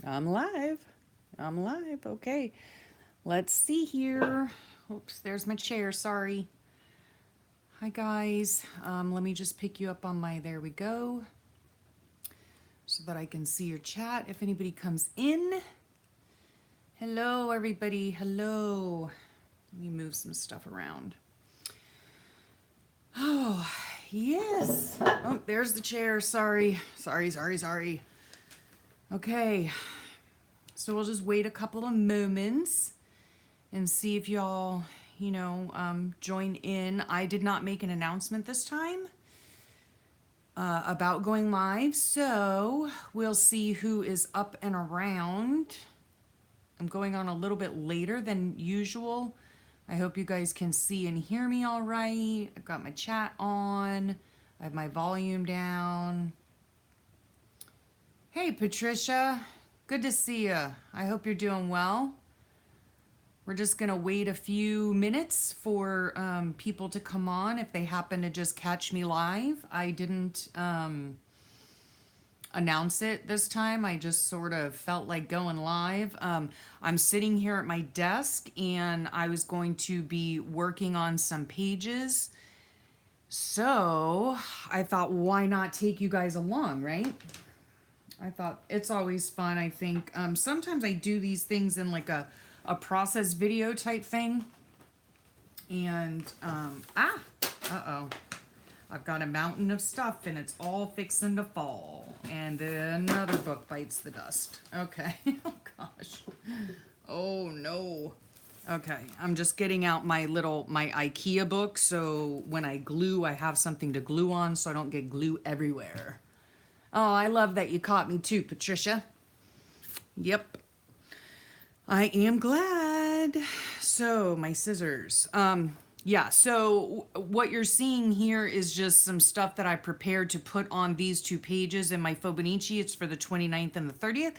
I'm live. I'm live. Okay. Let's see here. Oops, there's my chair. Sorry. Hi, guys. Let me just pick you up on my, there we go, so that I can see your chat if anybody comes in. Hello, everybody. Hello. Let me move some stuff around. Oh, yes. Oh, there's the chair. Sorry. Sorry. Okay. So we'll just wait a couple of moments and see if y'all, join in. I did not make an announcement this time about going live, so we'll see who is up and around. I'm going on a little bit later than usual. I hope you guys can see and hear me all right. I've got my chat on. I have my volume down. Hey, Patricia. Good to see you. I hope you're doing well. We're just going to wait a few minutes for people to come on if they happen to just catch me live. I didn't announce it this time. I just sort of felt like going live. I'm sitting here at my desk and I was going to be working on some pages. So I thought, why not take you guys along, right? I thought it's always fun. I think sometimes I do these things in like a process video type thing. And, uh-oh. I've got a mountain of stuff and it's all fixing to fall. And then another book bites the dust. Okay. Oh, gosh. Oh, no. Okay. I'm just getting out my IKEA book. So when I glue, I have something to glue on so I don't get glue everywhere. Oh, I love that you caught me too, Patricia. Yep. I am glad. So, my scissors. Yeah, so what you're seeing here is just some stuff that I prepared to put on these two pages in my Fauxbonichi. It's for the 29th and the 30th.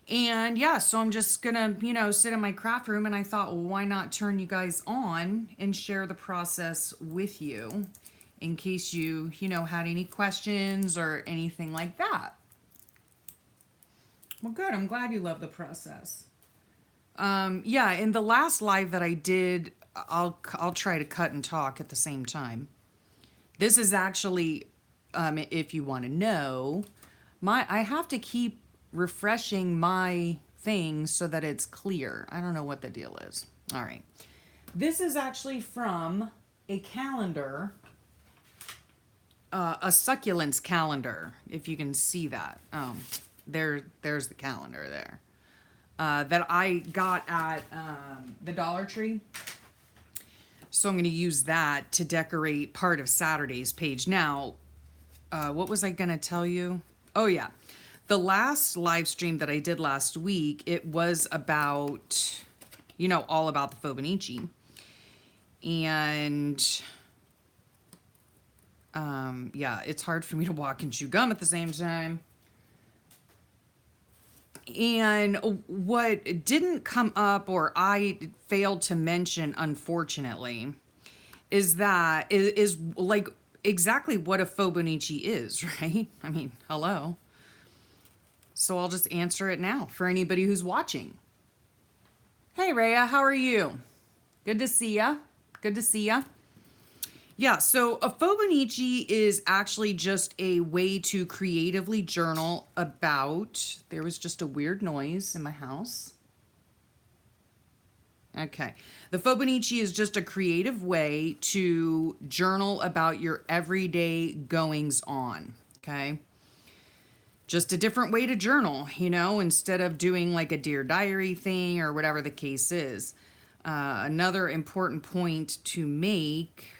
And yeah, so I'm just gonna, sit in my craft room and I thought, well, why not turn you guys on and share the process with you in case you, had any questions or anything like that. Well, good. I'm glad you love the process. Yeah, in the last live that I did, I'll try to cut and talk at the same time. This is actually, if you want to know, I have to keep refreshing my thing so that it's clear. I don't know what the deal is. All right. This is actually from a calendar, a succulents calendar, if you can see that. There's the calendar there. That I got at the Dollar Tree. So I'm going to use that to decorate part of Saturday's page. Now, what was I going to tell you? Oh, yeah. The last live stream that I did last week, it was about, all about the Fauxbonichi. And yeah, it's hard for me to walk and chew gum at the same time. And what didn't come up, or I failed to mention, unfortunately, is that is like exactly what a Fauxbonichi is, right? I mean, hello. So I'll just answer it now for anybody who's watching. Hey, Rhea, how are you? Good to see ya. Good to see ya. Yeah, so a Fauxbonichi is actually just a way to creatively journal about. There was just a weird noise in my house. Okay. The Fauxbonichi is just a creative way to journal about your everyday goings on. Okay. Just a different way to journal, instead of doing like a Dear Diary thing or whatever the case is. Another important point to make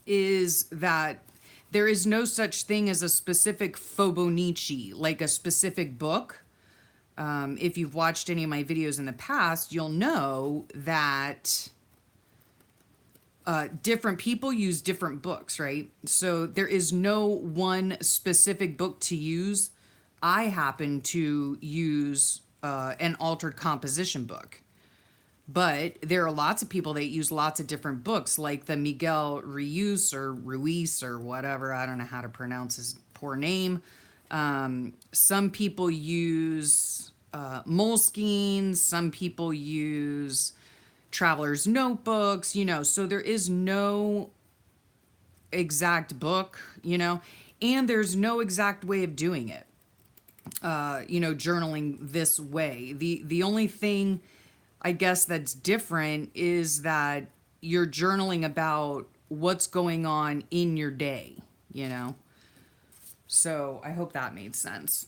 is that there is no such thing as a specific Fauxbonichi, like a specific book. If you've watched any of my videos in the past, you'll know that different people use different books, right? So there is no one specific book to use. I happen to use an altered composition book. But there are lots of people that use lots of different books, like the Miguel Ruiz or whatever. I don't know how to pronounce his poor name. Some people use Moleskine, some people use traveler's notebooks, so there is no exact book, and there's no exact way of doing it, journaling this way. The only thing I guess that's different is that you're journaling about what's going on in your day, you know? So I hope that made sense.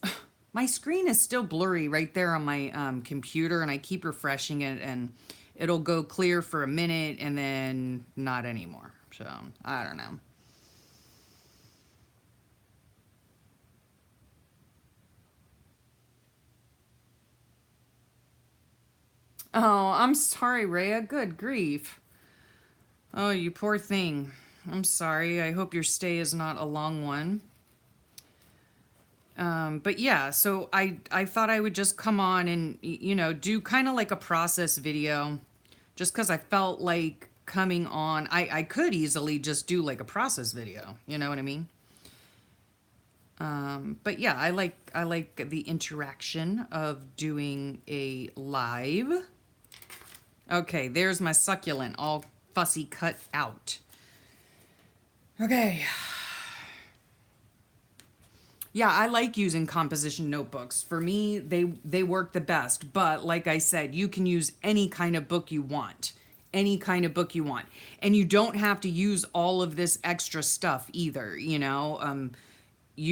My screen is still blurry right there on my computer, and I keep refreshing it, and it'll go clear for a minute and then not anymore. So I don't know. Oh, I'm sorry, Rhea. Good grief. Oh, you poor thing. I'm sorry. I hope your stay is not a long one. But yeah, so I thought I would just come on and do kind of like a process video, just because I felt like coming on. I could easily just do like a process video. You know what I mean? But yeah, I like the interaction of doing a live. Okay, there's my succulent all fussy cut out. Okay. Yeah, I like using composition notebooks. For me, they work the best. But like I said, you can use any kind of book you want. Any kind of book you want. And you don't have to use all of this extra stuff either. You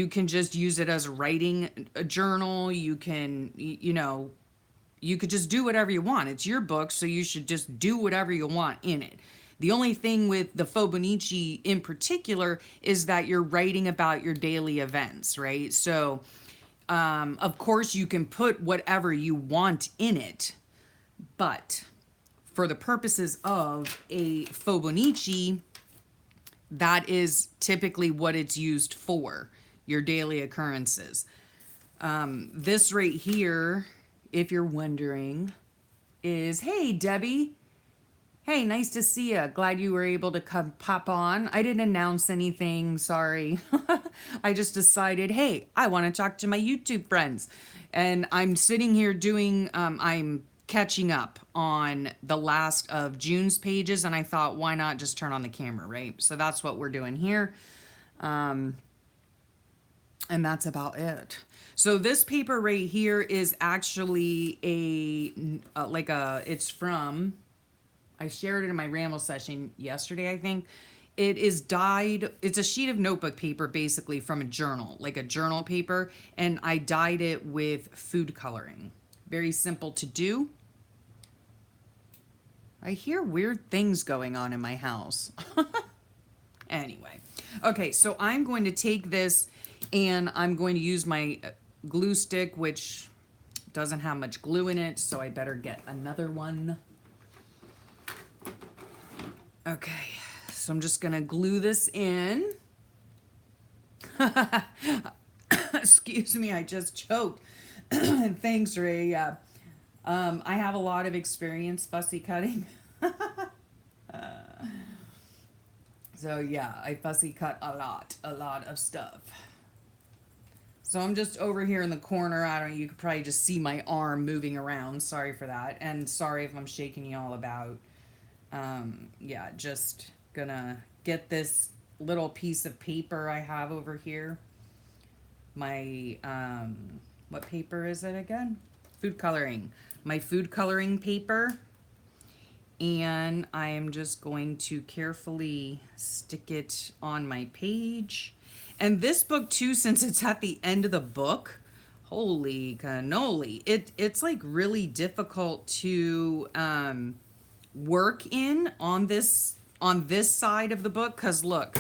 can just use it as a writing a journal. You can, you could just do whatever you want. It's your book, so you should just do whatever you want in it. The only thing with the Fauxbonichi in particular is that you're writing about your daily events, right? So, of course, you can put whatever you want in it, but for the purposes of a Fauxbonichi, that is typically what it's used for, your daily occurrences. This right here, if you're wondering, is, hey, Debbie. Hey, nice to see you. Glad you were able to come pop on. I didn't announce anything, sorry. I just decided, hey, I want to talk to my YouTube friends. And I'm sitting here I'm catching up on the last of June's pages, and I thought, why not just turn on the camera, right? So that's what we're doing here. And that's about it. So this paper right here is actually it's from, I shared it in my ramble session yesterday, I think. It is dyed, it's a sheet of notebook paper basically from a journal, like a journal paper, and I dyed it with food coloring. Very simple to do. I hear weird things going on in my house. Anyway, okay, so I'm going to take this and I'm going to use my glue stick, which doesn't have much glue in it, so I better get another one. Okay, so I'm just gonna glue this in. Excuse me, I just choked. Thanks, Ray. I have a lot of experience fussy cutting. So yeah, I fussy cut a lot of stuff. So I'm just over here in the corner. I don't know, you could probably just see my arm moving around. Sorry for that. And sorry if I'm shaking you all about. Yeah, just gonna get this little piece of paper I have over here. My, what paper is it again? Food coloring. My food coloring paper. And I am just going to carefully stick it on my page. And this book too, since it's at the end of the book, holy cannoli, it's like really difficult to work in on this side of the book, because look,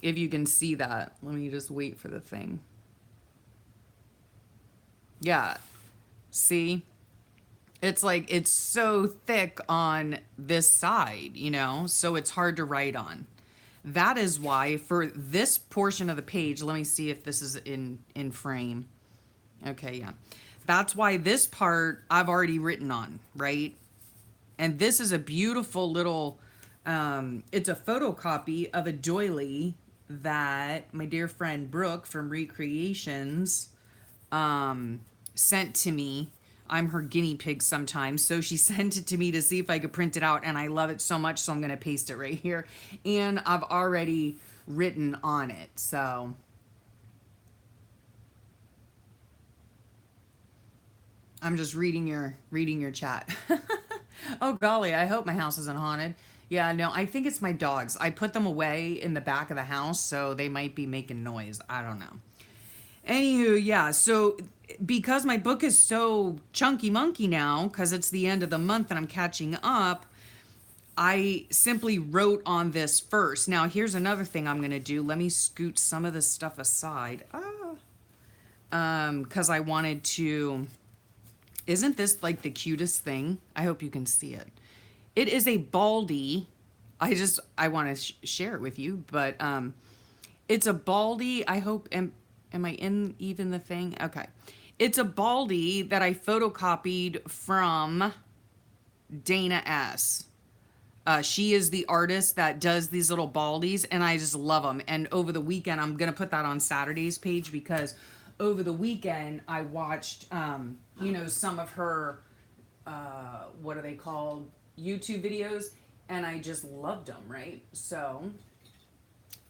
if you can see that, let me just wait for the thing. Yeah, see, it's like it's so thick on this side, so it's hard to write on. That is why for this portion of the page, let me see if this is in frame. Okay, yeah, that's why this part I've already written on, right? And this is a beautiful little, it's a photocopy of a doily that my dear friend Brooke from Recreations sent to me. I'm her guinea pig sometimes. So she sent it to me to see if I could print it out. And I love it so much. So I'm going to paste it right here. And I've already written on it. So I'm just reading your chat. Oh golly, I hope my house isn't haunted. Yeah, no, I think it's my dogs. I put them away in the back of the house, so they might be making noise. I don't know. Anywho, yeah, so because my book is so chunky monkey now, because it's the end of the month and I'm catching up, I simply wrote on this first. Now, here's another thing I'm going to do. Let me scoot some of this stuff aside. Because I wanted to. Isn't this like the cutest thing? I hope you can see it. It is a baldy. I want to share it with you, but it's a baldy. I hope am I in even the thing? Okay. It's a baldy that I photocopied from Dana S. She is the artist that does these little baldies, and I just love them. And over the weekend, I'm gonna put that on Saturday's page because over the weekend I watched, some of her, what are they called, YouTube videos, and I just loved them. Right, so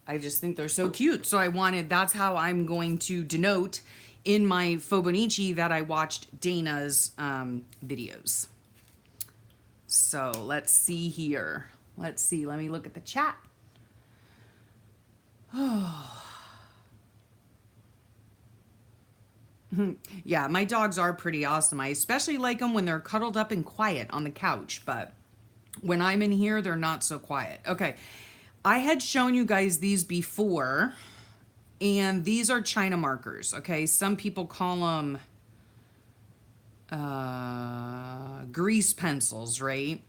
I just think they're so cute. So that's how I'm going to denote in my Fauxbonichi that I watched Dana's videos. So let's see here. Let's see. Let me look at the chat. Oh. Yeah, my dogs are pretty awesome. I especially like them when they're cuddled up and quiet on the couch, but when I'm in here, they're not so quiet. Okay, I had shown you guys these before, and these are China markers, okay? Some people call them grease pencils, right?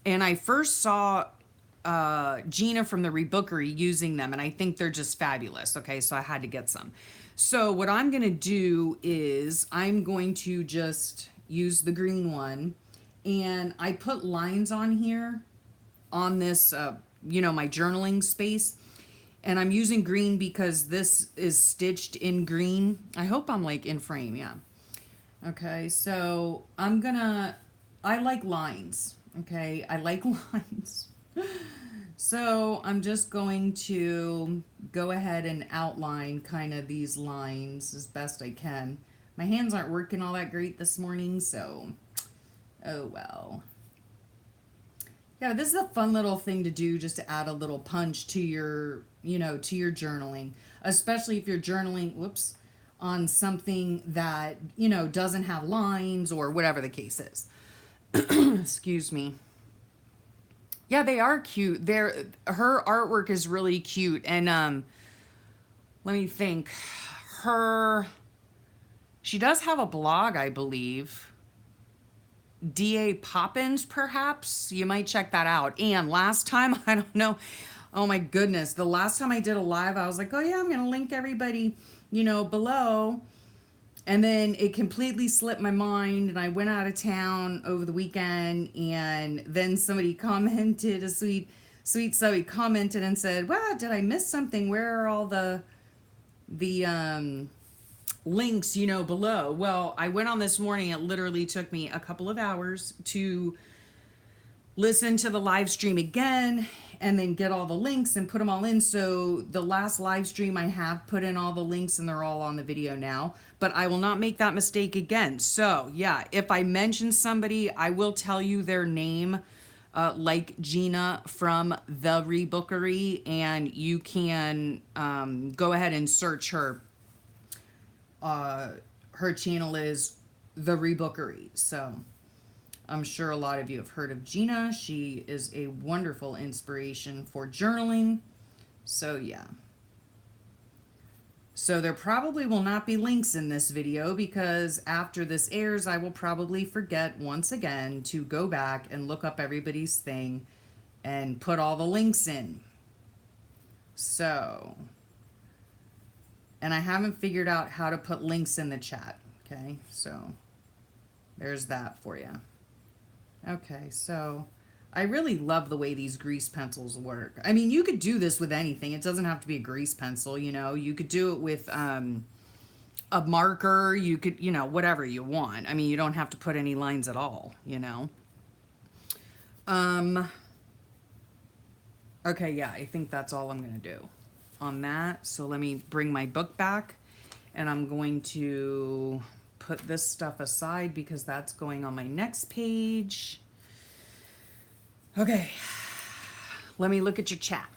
And I first saw Gina from the Rebookery using them, and I think they're just fabulous. Okay, so I had to get some. So what I'm gonna do is I'm going to just use the green one, and I put lines on here on this, my journaling space. And I'm using green because this is stitched in green. I hope I'm like in frame, yeah. Okay, so I like lines. Okay, I like lines. So I'm just going to go ahead and outline kind of these lines as best I can. My hands aren't working all that great this morning, so oh well. Yeah, this is a fun little thing to do just to add a little punch to your journaling, especially if you're journaling, whoops, on something that, doesn't have lines or whatever the case is. Excuse me. Yeah, they are cute. Her artwork is really cute. And let me think. Her she does have a blog, I believe. DA Poppins, perhaps. You might check that out. And last time, I don't know. Oh my goodness. The last time I did a live, I was like, oh yeah, I'm going to link everybody, below. And then it completely slipped my mind, and I went out of town over the weekend, and then somebody commented, a sweet subby commented and said, wow, did I miss something? Where are all the links, below? Well, I went on this morning. It literally took me a couple of hours to listen to the live stream again and then get all the links and put them all in. So the last live stream I have put in all the links, and they're all on the video now, but I will not make that mistake again. So yeah, if I mention somebody, I will tell you their name, like Gina from the Rebookery, and you can go ahead and search her. Her channel is the Rebookery. So I'm sure a lot of you have heard of Gina. She is a wonderful inspiration for journaling. So yeah. So there probably will not be links in this video because after this airs, I will probably forget once again to go back and look up everybody's thing and put all the links in. So, and I haven't figured out how to put links in the chat. Okay, so there's that for you. Okay, so I really love the way these grease pencils work. I mean, you could do this with anything. It doesn't have to be a grease pencil, you know. You could do it with a marker. You could, you know, whatever you want. I mean, you don't have to put any lines at all, you know. Um, okay, yeah, I think that's all I'm going to do on that. So let me bring my book back, and I'm going to put this stuff aside because that's going on my next page. Okay, let me look at your chat.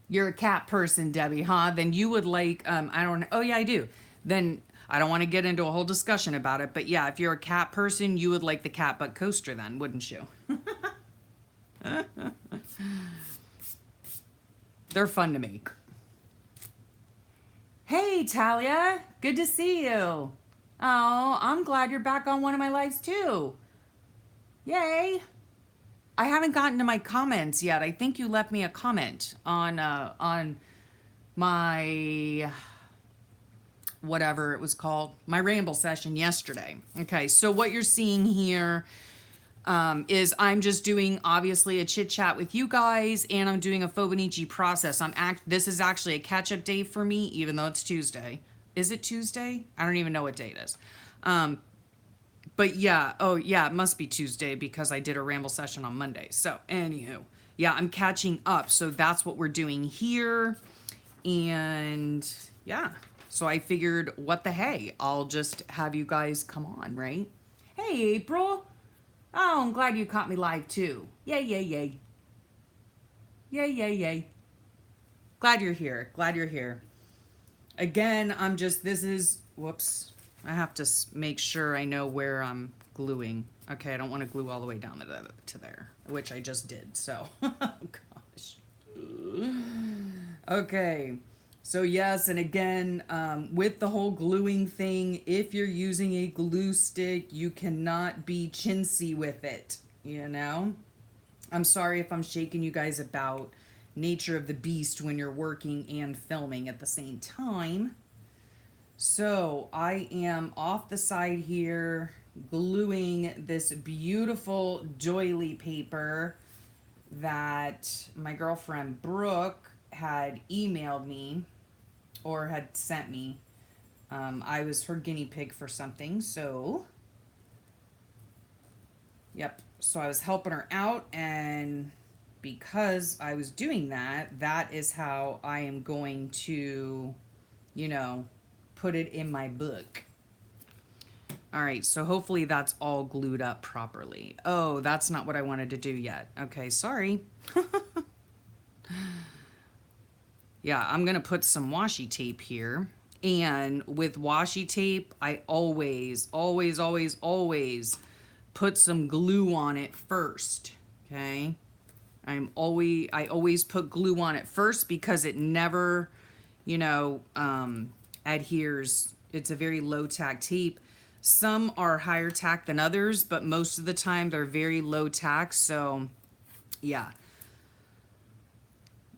You're a cat person, Debbie, huh? Then you would like, I don't know. Oh, yeah, I do. Then I don't want to get into a whole discussion about it, but yeah, if you're a cat person, you would like the cat butt coaster then, wouldn't you? They're fun to make. Hey, Talia, good to see you. Oh, I'm glad you're back on one of my lives too. Yay. I haven't gotten to my comments yet. I think you left me a comment on my whatever it was called, my ramble session yesterday. Okay, so what you're seeing here is I'm just doing obviously a chit chat with you guys, and I'm doing a Fauxbonichi process. This is actually a catch up day for me, even though it's Tuesday. Is it Tuesday? I don't even know what day it is. But yeah, oh yeah, it must be Tuesday because I did a ramble session on Monday. So anywho, yeah, I'm catching up. So that's what we're doing here. And yeah, so I figured, what the hey, I'll just have you guys come on, right? Hey, April. Oh, I'm glad you caught me live too. Yay, yay, yay. Yay, yay, yay. Glad you're here. Glad you're here. Again, whoops. I have to make sure I know where I'm gluing. Okay, I don't want to glue all the way down to there, which I just did. So, oh gosh. Okay. So yes, and again, with the whole gluing thing, if you're using a glue stick, you cannot be chintzy with it, you know? I'm sorry if I'm shaking you guys about nature of the beast when you're working and filming at the same time. So I am off the side here gluing this beautiful doily paper that my girlfriend Brooke had emailed me or had sent me. I was her guinea pig for something, so yep. So I was helping her out, and because I was doing that, that is how I am going to, you know, put it in my book. All right, so hopefully that's all glued up properly. Oh, that's not what I wanted to do yet. Okay, sorry. Yeah, I'm gonna put some washi tape here. And with washi tape, I always put some glue on it first. Okay. I always put glue on it first because it never, you know, adheres. It's a very low tack tape. Some are higher tack than others, but most of the time they're very low tack. So yeah.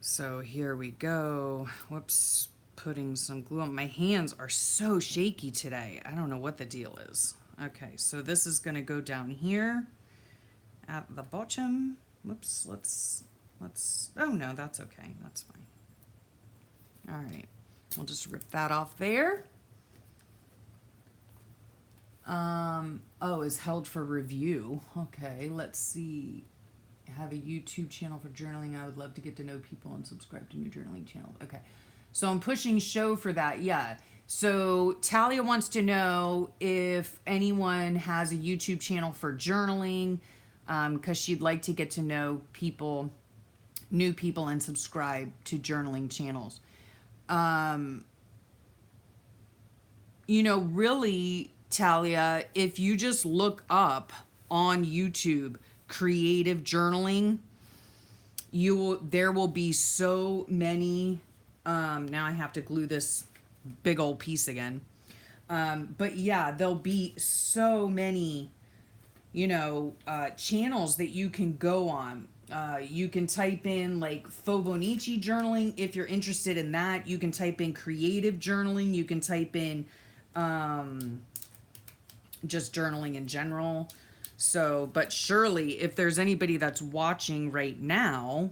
So here we go. Whoops, putting some glue on. My hands are so shaky today. I don't know what the deal is. Okay, so this is gonna go down here at the bottom. Whoops, let's, oh no, that's okay, that's fine. All right, we'll just rip that off there. Oh, is held for review. Okay, let's see. Have a YouTube channel for journaling. I would love to get to know people and subscribe to new journaling channels. Okay, so I'm pushing show for that. Yeah. So Talia wants to know if anyone has a YouTube channel for journaling, because she'd like to get to know people, new people, and subscribe to journaling channels. You know, really, Talia, if you just look up on YouTube creative journaling, there will be so many. Now I have to glue this big old piece again. But yeah, there'll be so many, you know, channels that you can go on. You can type in like Fauxbonichi journaling if you're interested in that. You can type in creative journaling. You can type in just journaling in general. So, but surely if there's anybody that's watching right now,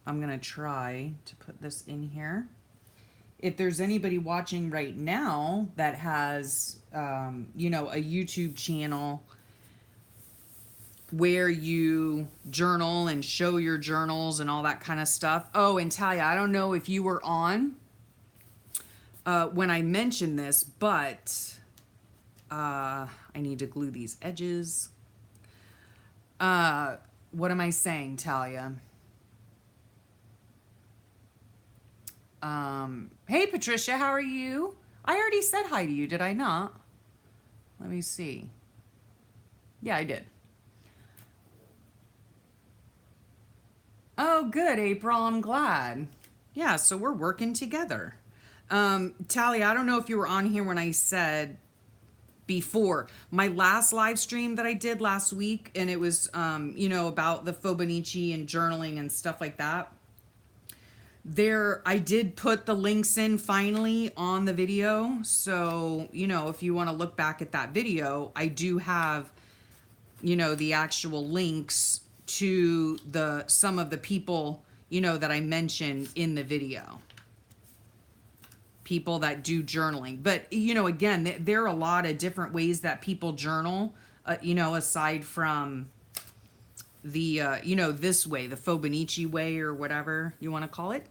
I'm going to try to put this in here. If there's anybody watching right now that has, you know, a YouTube channel where you journal and show your journals and all that kind of stuff. Oh, and Talia, I don't know if you were on when I mentioned this, but I need to glue these edges. What am I saying, Talia? Hey, Patricia, how are you? I already said hi to you, did I not? Let me see. Yeah, I did. Oh, good, April. I'm glad. Yeah, so we're working together. Talia, I don't know if you were on here when I said before my last live stream that I did last week, and it was, you know, about the Fauxbonichi and journaling and stuff like that. There, I did put the links in finally on the video. So, you know, if you want to look back at that video, I do have, you know, the actual links to the some of the people, you know, that I mentioned in the video. People that do journaling. But, you know, again, there are a lot of different ways that people journal, you know, aside from the, you know, this way, the Fauxbonichi way or whatever you want to call it.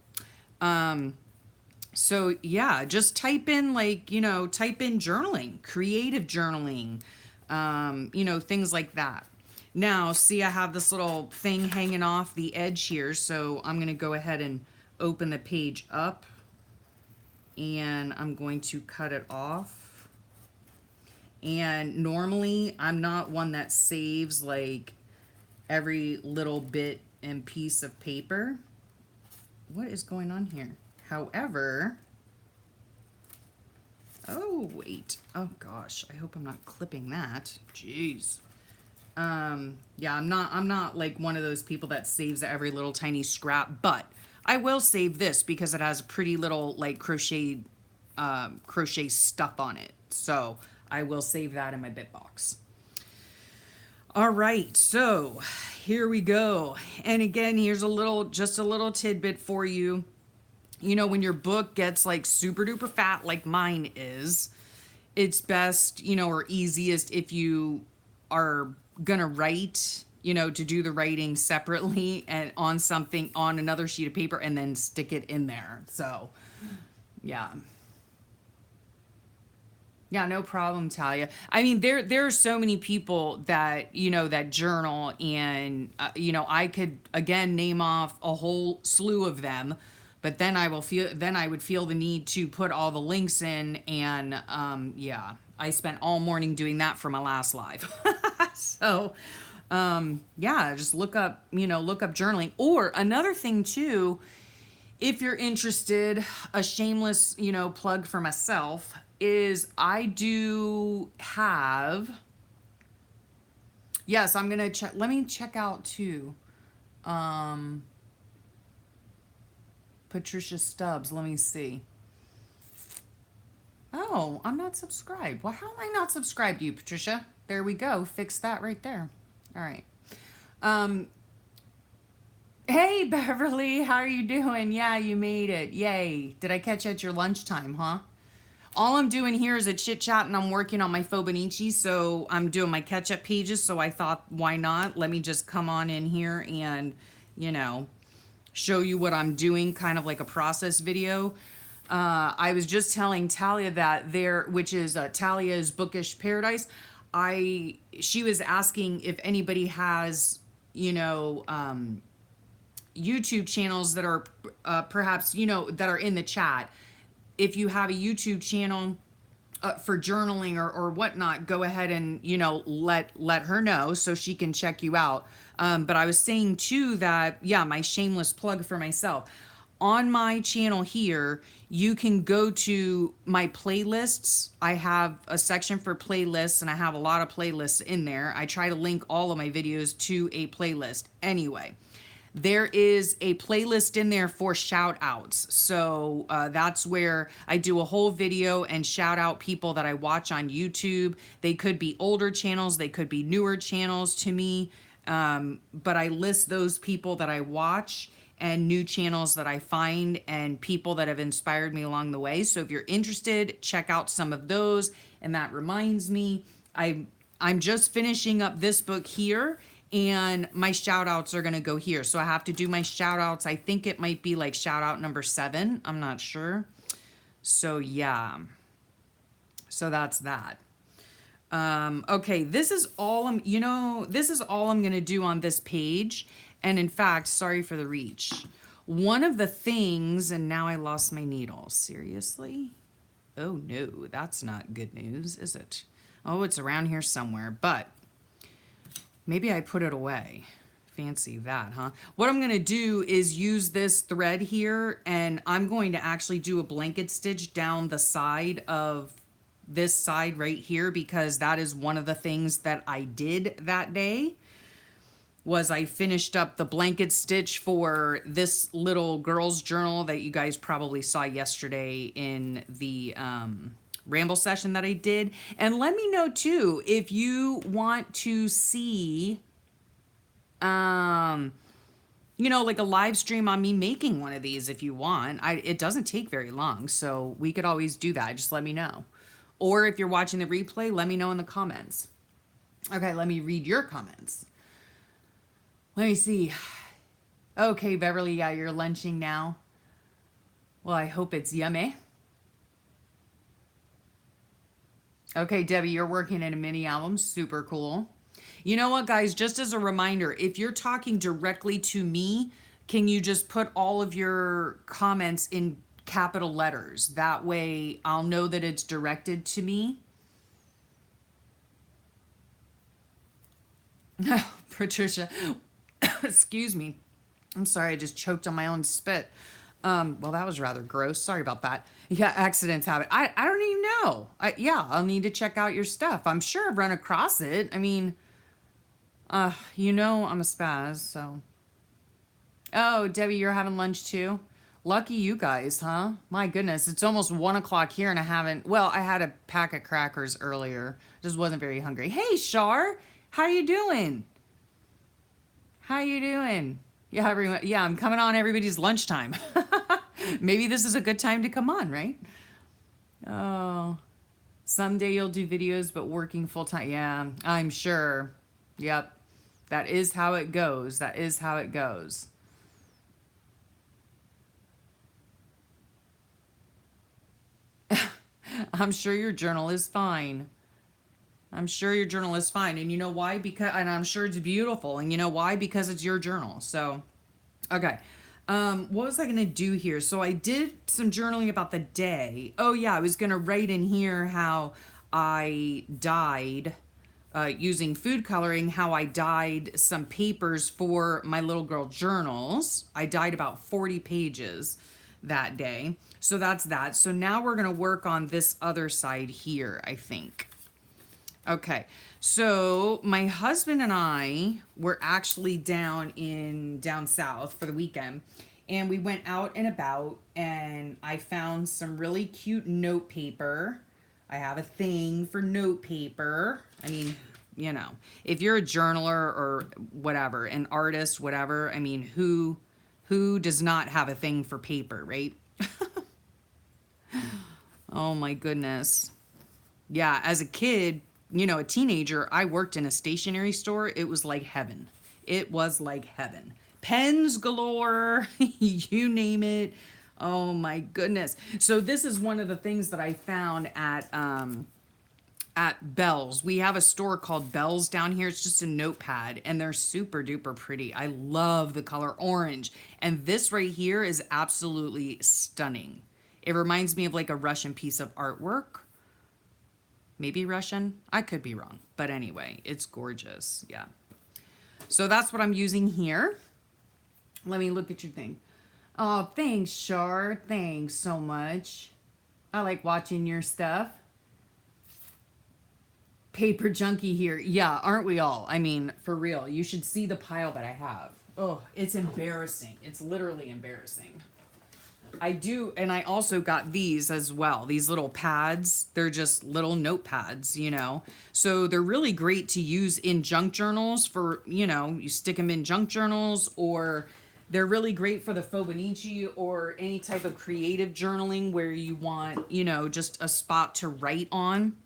So yeah, just type in like, you know, type in journaling, creative journaling, you know, things like that. Now, see, I have this little thing hanging off the edge here. So I'm going to go ahead and open the page up and I'm going to cut it off. And normally I'm not one that saves like every little bit and piece of paper. What is going on here? However, oh wait, oh gosh, I hope I'm not clipping that. Jeez. Yeah, I'm not like one of those people that saves every little tiny scrap, but I will save this because it has a pretty little like crochet stuff on it. So I will save that in my bit box. All right, so here we go. And again, here's just a little tidbit for you. You know, when your book gets like super duper fat, like mine is, it's best, you know, or easiest if you are gonna write, you know, to do the writing separately and on something, on another sheet of paper, and then stick it in there. So, yeah. Yeah, no problem, Talia. I mean, there are so many people that, you know, that journal, and you know, I could again name off a whole slew of them, but then I would feel the need to put all the links in, and yeah, I spent all morning doing that for my last live. So, yeah, just look up, you know, look up journaling. Or another thing too, if you're interested, a shameless, you know, plug for myself is I do have, yes, I'm gonna check, let me check out too. Patricia Stubbs, let me see. Oh, I'm not subscribed. Well, how am I not subscribed to you, Patricia? There we go. Fix that right there. All right. Hey, Beverly, how are you doing? Yeah, you made it. Yay. Did I catch you at your lunchtime, huh? All I'm doing here is a chit chat and I'm working on my Fauxbonichi. So I'm doing my catch up pages. So I thought, why not? Let me just come on in here and, you know, show you what I'm doing, kind of like a process video. I was just telling Talia that there, which is Talia's Bookish Paradise. She was asking if anybody has, you know, YouTube channels that are perhaps, you know, that are in the chat. If you have a YouTube channel for journaling or whatnot, go ahead and, you know, let her know so she can check you out. But I was saying too that, yeah, my shameless plug for myself. On my channel here, you can go to my playlists. I have a section for playlists and I have a lot of playlists in there. I try to link all of my videos to a playlist anyway. there is a playlist in there for shout outs. So that's where I do a whole video and shout out people that I watch on YouTube. They could be older channels, they could be newer channels to me. But I list those people that I watch and new channels that I find and people that have inspired me along the way. So if you're interested, check out some of those. And that reminds me, I'm just finishing up this book here, and my shout outs are going to go here. So I have to do my shout outs. I think it might be like shout out number 7. I'm not sure. So yeah. So that's that. Okay, this is all this is all I'm going to do on this page. And in fact, sorry for the reach. One of the things, and now I lost my needle. Seriously? Oh no, that's not good news, is it? Oh, it's around here somewhere, but maybe I put it away. Fancy that, huh? What I'm going to do is use this thread here, and I'm going to actually do a blanket stitch down the side of this side right here, because that is one of the things that I did that day. Was I finished up the blanket stitch for this little girl's journal that you guys probably saw yesterday in the ramble session that I did. And let me know too if you want to see like a live stream on me making one of these. If you want, it doesn't take very long, so we could always do that. Just let me know. Or if you're watching the replay, let me know in the comments. Okay, let me read your comments. Let me see. Okay, Beverly, yeah, you're lunching now. Well, I hope it's yummy. Okay, Debbie, you're working in a mini album. Super cool. You know what, guys? Just as a reminder, if you're talking directly to me, can you just put all of your comments in capital letters? That way I'll know that it's directed to me. Patricia, excuse me. I'm sorry, I just choked on my own spit. Well, that was rather gross. Sorry about that. Yeah, accidents happen. I don't even know. Yeah, I'll need to check out your stuff. I'm sure I've run across it. I mean, I'm a spaz, so. Oh, Debbie, you're having lunch too? Lucky you guys, huh? My goodness, it's almost 1 o'clock here and I haven't, well, I had a pack of crackers earlier. Just wasn't very hungry. Hey, Shar, how you doing? How you doing? Yeah, everyone. Yeah, I'm coming on everybody's lunchtime. Maybe this is a good time to come on, right? Oh, someday you'll do videos, but working full time. Yeah, I'm sure. Yep. That is how it goes. That is how it goes. I'm sure your journal is fine. I'm sure your journal is fine. And you know why? And I'm sure it's beautiful. And you know why? Because it's your journal. So, okay. What was I going to do here? So I did some journaling about the day. Oh yeah, I was going to write in here how I dyed, using food coloring, how I dyed some papers for my little girl journals. I dyed about 40 pages that day. So that's that. So now we're going to work on this other side here, I think. Okay, so my husband and I were actually down south for the weekend, and we went out and about, and I found some really cute note paper. I have a thing for note paper. I mean, if you're a journaler or whatever, an artist, whatever, I mean, who does not have a thing for paper, right? Oh my goodness. Yeah, as a kid, a teenager, I worked in a stationery store. It was like heaven. It was like heaven. Pens galore, you name it. Oh my goodness. So this is one of the things that I found at Bell's. We have a store called Bell's down here. It's just a notepad, and they're super duper pretty. I love the color orange. And this right here is absolutely stunning. It reminds me of like a Russian piece of artwork. Maybe Russian. I could be wrong. But anyway, it's gorgeous. Yeah. So that's what I'm using here. Let me look at your thing. Oh, thanks, Shar. Thanks so much. I like watching your stuff. Paper junkie here. Yeah, aren't we all? I mean, for real. You should see the pile that I have. Oh, it's embarrassing. It's literally embarrassing. I do, and I also got these as well. These little pads. They're just little notepads, you know. So they're really great to use in junk journals for, you know, you stick them in junk journals, or they're really great for the Fauxbonichi or any type of creative journaling where you want, you know, just a spot to write on,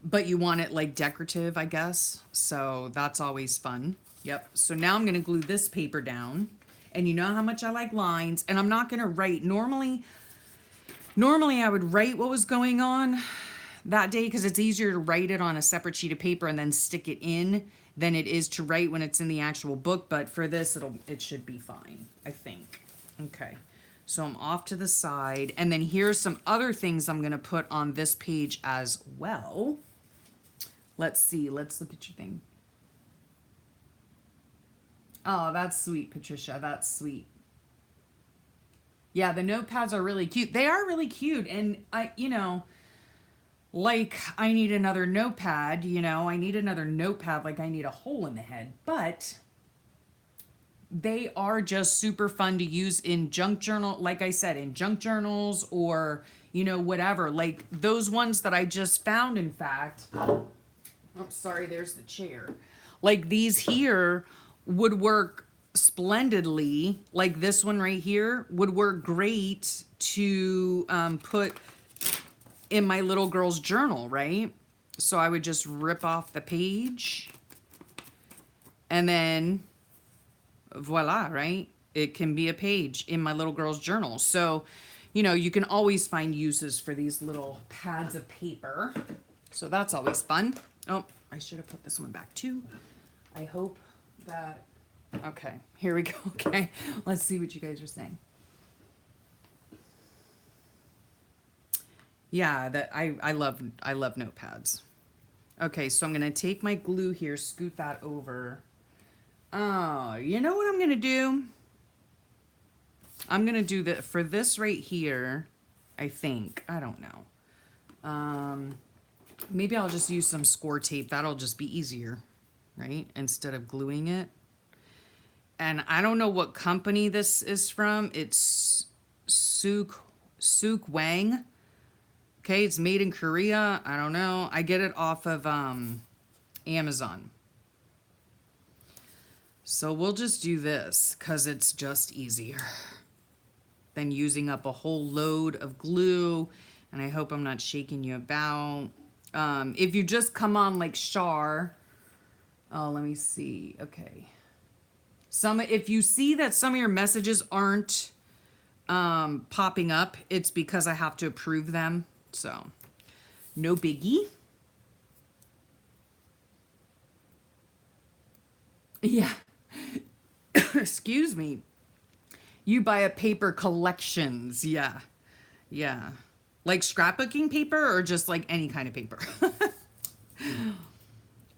but you want it like decorative, I guess. So that's always fun. Yep. So now I'm going to glue this paper down. And you know how much I like lines, and I'm not going to write. Normally I would write what was going on that day because it's easier to write it on a separate sheet of paper and then stick it in than it is to write when it's in the actual book. But for this, it should be fine, I think. Okay. So I'm off to the side. And then here's some other things I'm going to put on this page as well. Let's see. Let's look at your thing. Oh, that's sweet, Patricia. That's sweet. Yeah, the notepads are really cute. They are really cute. And you know, like I need another notepad, you know, I need another notepad like I need a hole in the head. But they are just super fun to use in junk journal, like I said, in junk journals or, you know, whatever. Like those ones that I just found, in fact. Oh, sorry, there's the chair. Like these here would work splendidly. Like this one right here would work great to put in my little girl's journal, right? So I would just rip off the page and then voila, right? It can be a page in my little girl's journal. So, you know, you can always find uses for these little pads of paper. So that's always fun. Oh, I should have put this one back too. I hope that, okay, here we go. Okay, let's see what you guys are saying. Yeah, that I love notepads. Okay, so I'm gonna take my glue here, scoot that over. Oh, you know what I'm gonna do? I'm gonna do that for this right here, I think. I don't know. Maybe I'll just use some score tape. That'll just be easier, right? Instead of gluing it. And I don't know what company this is from. It's Suk Wang. Okay, it's made in Korea. I don't know. I get it off of Amazon. So we'll just do this because it's just easier than using up a whole load of glue. And I hope I'm not shaking you about. If you just come on like Char, oh, let me see. Okay. If you see that some of your messages aren't popping up, it's because I have to approve them. So no biggie. Yeah. Excuse me. You buy a paper collections. Yeah. Yeah. Like scrapbooking paper or just like any kind of paper?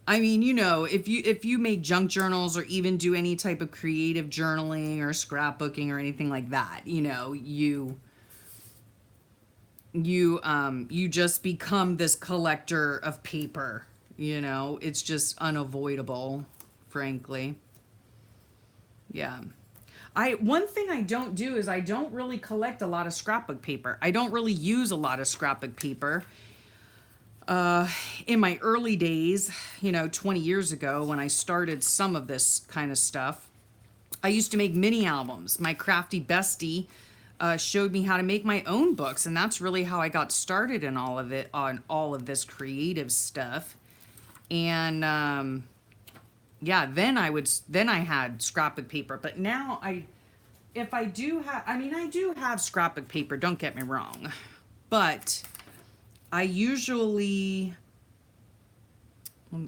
I mean, you know, if you make junk journals or even do any type of creative journaling or scrapbooking or anything like that, you know, you just become this collector of paper, you know. It's just unavoidable, frankly. Yeah. One thing I don't do is I don't really collect a lot of scrapbook paper. I don't really use a lot of scrapbook paper. In my early days, you know, 20 years ago when I started some of this kind of stuff, I used to make mini albums. My crafty bestie showed me how to make my own books, and that's really how I got started in all of it, on all of this creative stuff. And yeah, then I had scrapbook paper, but now if I do have, I mean, I do have scrapbook paper, don't get me wrong, but I usually,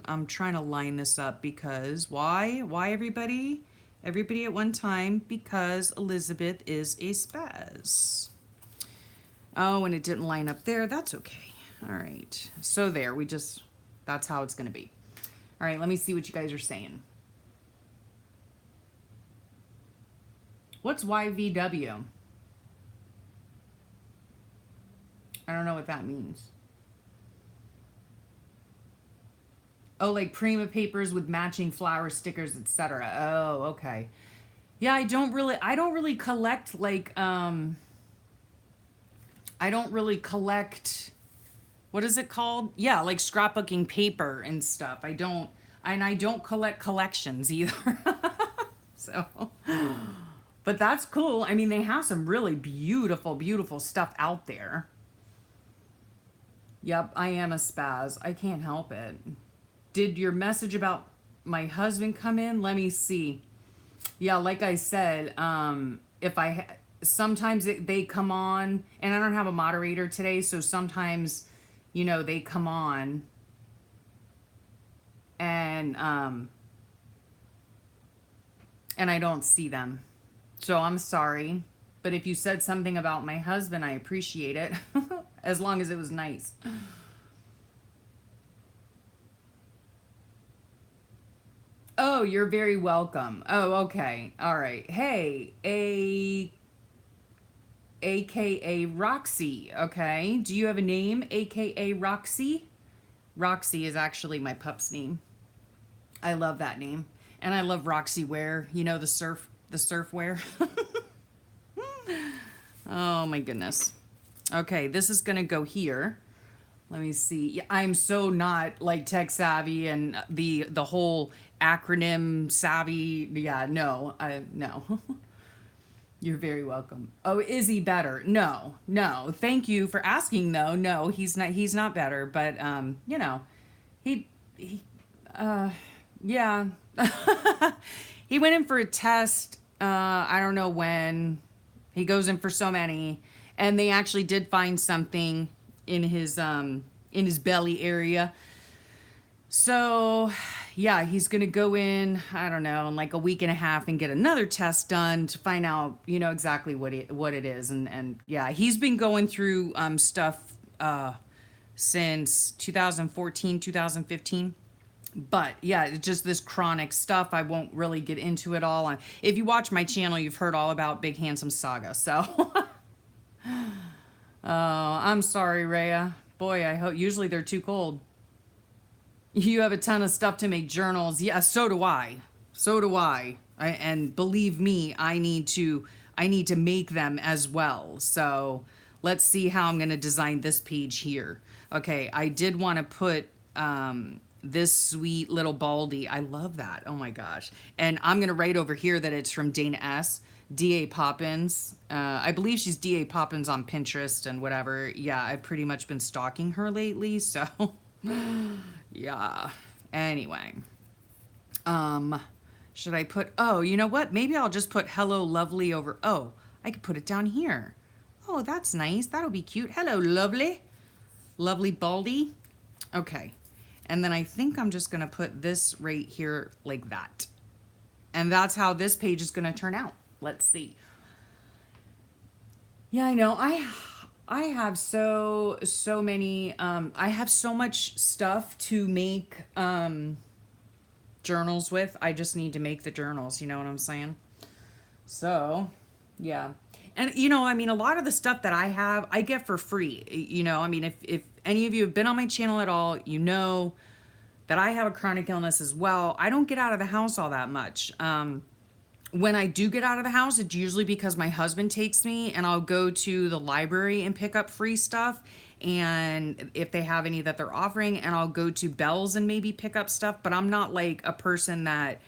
I'm trying to line this up because why everybody? Everybody at one time, because Elizabeth is a spaz. Oh, and it didn't line up there. That's okay. All right. So there, that's how it's going to be. All right, let me see what you guys are saying. What's YVW? I don't know what that means. Oh, like Prima papers with matching flower stickers, etc. Oh, okay. Yeah, I don't really collect like I don't really collect, what is it called? Yeah, like scrapbooking paper and stuff. I don't collect collections either. So, but that's cool. I mean, they have some really beautiful, beautiful stuff out there. Yep, I am a spaz. I can't help it. Did your message about my husband come in? Let me see. Yeah, like I said, if sometimes they come on, and I don't have a moderator today, so sometimes, they come on and and I don't see them. So I'm sorry. But if you said something about my husband, I appreciate it. As long as it was nice. Oh, you're very welcome. Oh, okay. All right. Hey, AKA Roxy. Okay. Do you have a name, AKA Roxy? Roxy is actually my pup's name. I love that name. And I love Roxy wear, the surf wear. Oh my goodness. Okay, this is gonna go here. Let me see. Yeah, I'm so not like tech savvy and the whole acronym savvy. Yeah, no, no. You're very welcome. Oh, is he better? No, no. Thank you for asking though. No, he's not. He's not better. But he yeah. He went in for a test. I don't know when. He goes in for so many, and they actually did find something in his belly area. So, yeah, he's going to go in, I don't know, in like a week and a half and get another test done to find out, exactly what it is. And yeah, he's been going through stuff since 2014, 2015. But yeah, it's just this chronic stuff. I won't really get into it all. And if you watch my channel, you've heard all about Big Handsome Saga. So, I'm sorry, Rhea. Boy, I hope usually they're too cold. You have a ton of stuff to make journals. Yeah, so do I. So do and believe me, I need to make them as well. So let's see how I'm going to design this page here. Okay, I did want to put this sweet little baldy. I love that. Oh my gosh. And I'm going to write over here that it's from Dana S. DA Poppins. I believe she's DA Poppins on Pinterest and whatever. Yeah, I've pretty much been stalking her lately. So yeah. Anyway, um, should I put, oh, you know what? Maybe I'll just put hello lovely over, oh, I could put it down here. Oh, that's nice. That'll be cute. Hello, lovely. Lovely Baldy. Okay. And then I think I'm just going to put this right here like that. And that's how this page is going to turn out. Let's see. Yeah, I know. I have so many I have so much stuff to make journals with. I just need to make the journals, you know what I'm saying? So, yeah. And I mean a lot of the stuff that I have, I get for free. I mean if any of you have been on my channel at all, you know that I have a chronic illness as well. I don't get out of the house all that much. When I do get out of the house, it's usually because my husband takes me and I'll go to the library and pick up free stuff. And if they have any that they're offering, and I'll go to Bell's and maybe pick up stuff. But I'm not like a person that,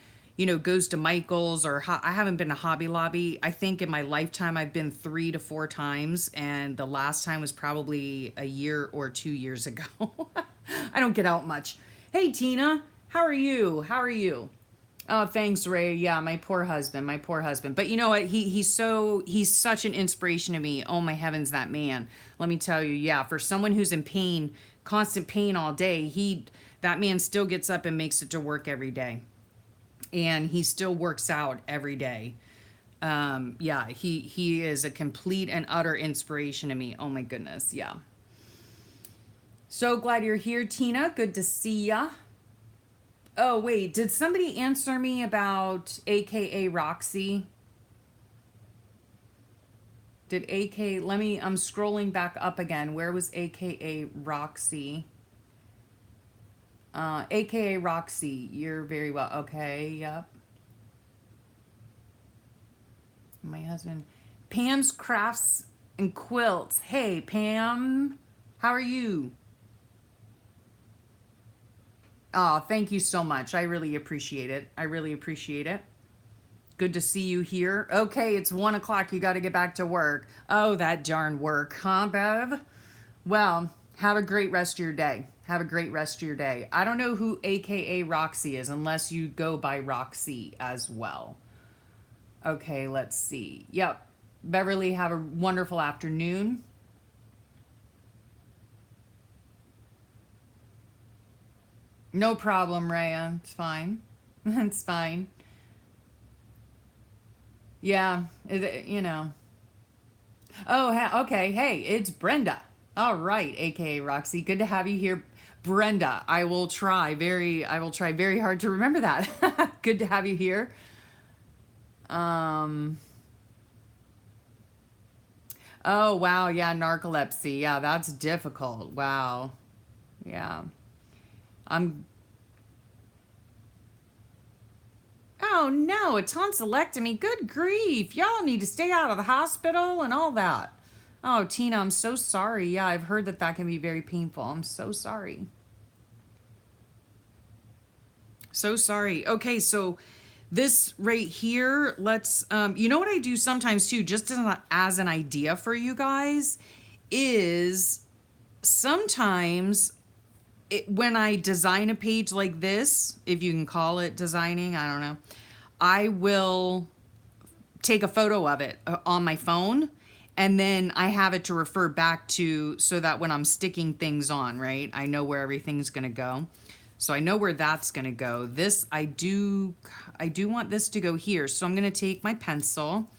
goes to Michael's or I haven't been to Hobby Lobby. I think in my lifetime, I've been 3 to 4 times. And the last time was probably a year or 2 years ago. I don't get out much. Hey, Tina, how are you? How are you? Oh, thanks, Ray. Yeah, my poor husband, my poor husband. But you know what? He's such an inspiration to me. Oh my heavens, that man. Let me tell you, yeah, for someone who's in pain, constant pain all day, that man still gets up and makes it to work every day. And he still works out every day. Yeah, he is a complete and utter inspiration to me. Oh my goodness, yeah. So glad you're here, Tina. Good to see ya. Oh, wait, did somebody answer me about AKA Roxy? Did I'm scrolling back up again. Where was AKA Roxy? AKA Roxy, you're very well. Okay, yep. My husband, Pam's Crafts and Quilts. Hey, Pam, how are you? Oh, thank you so much. I really appreciate it. I really appreciate it. Good to see you here. Okay, it's 1 o'clock. You got to get back to work. Oh, that darn work, huh, Bev? Well, have a great rest of your day. Have a great rest of your day. I don't know who AKA Roxy is unless you go by Roxy as well. Okay, let's see. Yep. Beverly, have a wonderful afternoon. No problem, Rhea. It's fine. It's fine. Yeah, you know. Oh, okay. Hey, it's Brenda. All right, aka Roxy. Good to have you here, Brenda. I will try very hard to remember that. Good to have you here. Um. Oh, wow. Yeah, narcolepsy. Yeah, that's difficult. Wow. Yeah. I'm. Oh no, a tonsillectomy. Good grief. Y'all need to stay out of the hospital and all that. Oh, Tina, I'm so sorry. Yeah, I've heard that that can be very painful. I'm so sorry. So sorry. Okay, so this right here, let's you know what I do sometimes too, just as an idea for you guys, is sometimes when I design a page like this, if you can call it designing, I don't know, I will take a photo of it on my phone, and then I have it to refer back to so that when I'm sticking things on, right, I know where everything's going to go. So I know where that's going to go. This I do want this to go here. So I'm going to take my pencil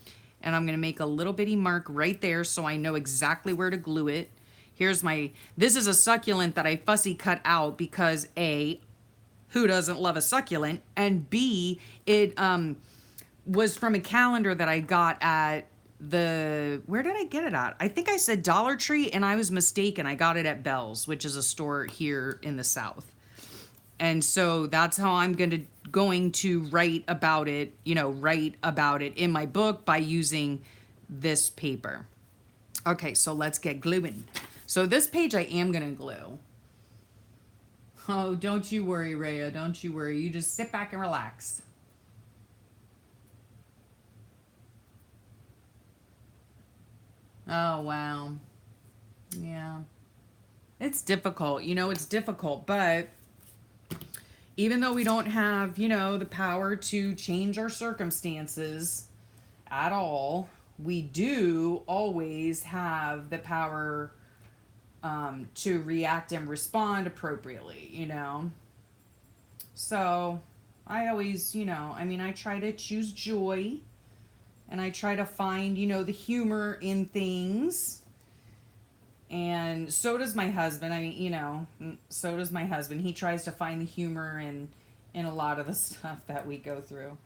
and I'm going to make a little bitty mark right there so I know exactly where to glue it. Here's my, this is a succulent that I fussy cut out because A, who doesn't love a succulent? And B, it was from a calendar that I got at where did I get it at? I think I said Dollar Tree and I was mistaken. I got it at Bell's, which is a store here in the South. And so that's how I'm going to write about it, write about it in my book by using this paper. Okay, so let's get gluing. So this page I am going to glue. Oh, don't you worry, Rhea. Don't you worry. You just sit back and relax. Oh, wow. Yeah. It's difficult. It's difficult, but even though we don't have, the power to change our circumstances at all, we do always have the power to react and respond appropriately. So I always, I try to choose joy and I try to find, the humor in things. And so does my husband. So does my husband. He tries to find the humor in a lot of the stuff that we go through.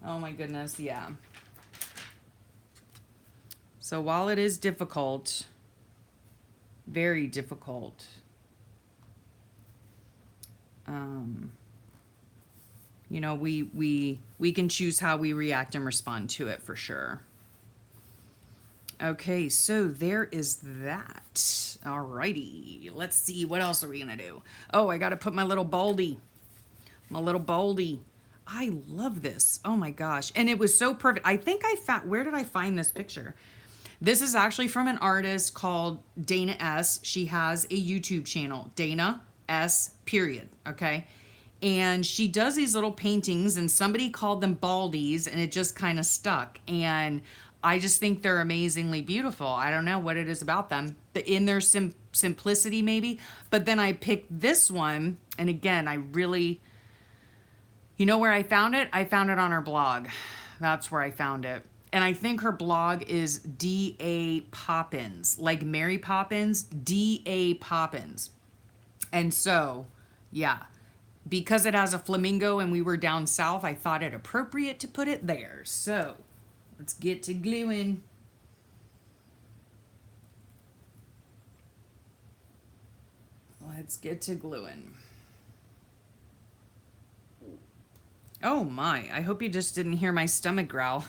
Oh my goodness, yeah. So while it is difficult, very difficult, um, we can choose how we react and respond to it for sure. Okay, so there is that. Alrighty, let's see, what else are we gonna do? Oh, I gotta put my little baldy. My little baldy. I love this. Oh my gosh. And it was so perfect. I think I found, where did I find this picture? This is actually from an artist called Dana S. She has a YouTube channel, Dana S. period. Okay. And she does these little paintings, and somebody called them baldies, and it just kind of stuck. And I just think they're amazingly beautiful. I don't know what it is about them, in their simplicity, maybe. But then I picked this one, and again, I really, where I found it? I found it on her blog. That's where I found it. And I think her blog is D.A. Poppins, like Mary Poppins, D.A. Poppins. And so, yeah, because it has a flamingo and we were down south, I thought it appropriate to put it there. So let's get to gluing. Let's get to gluing. Oh my, I hope you just didn't hear my stomach growl.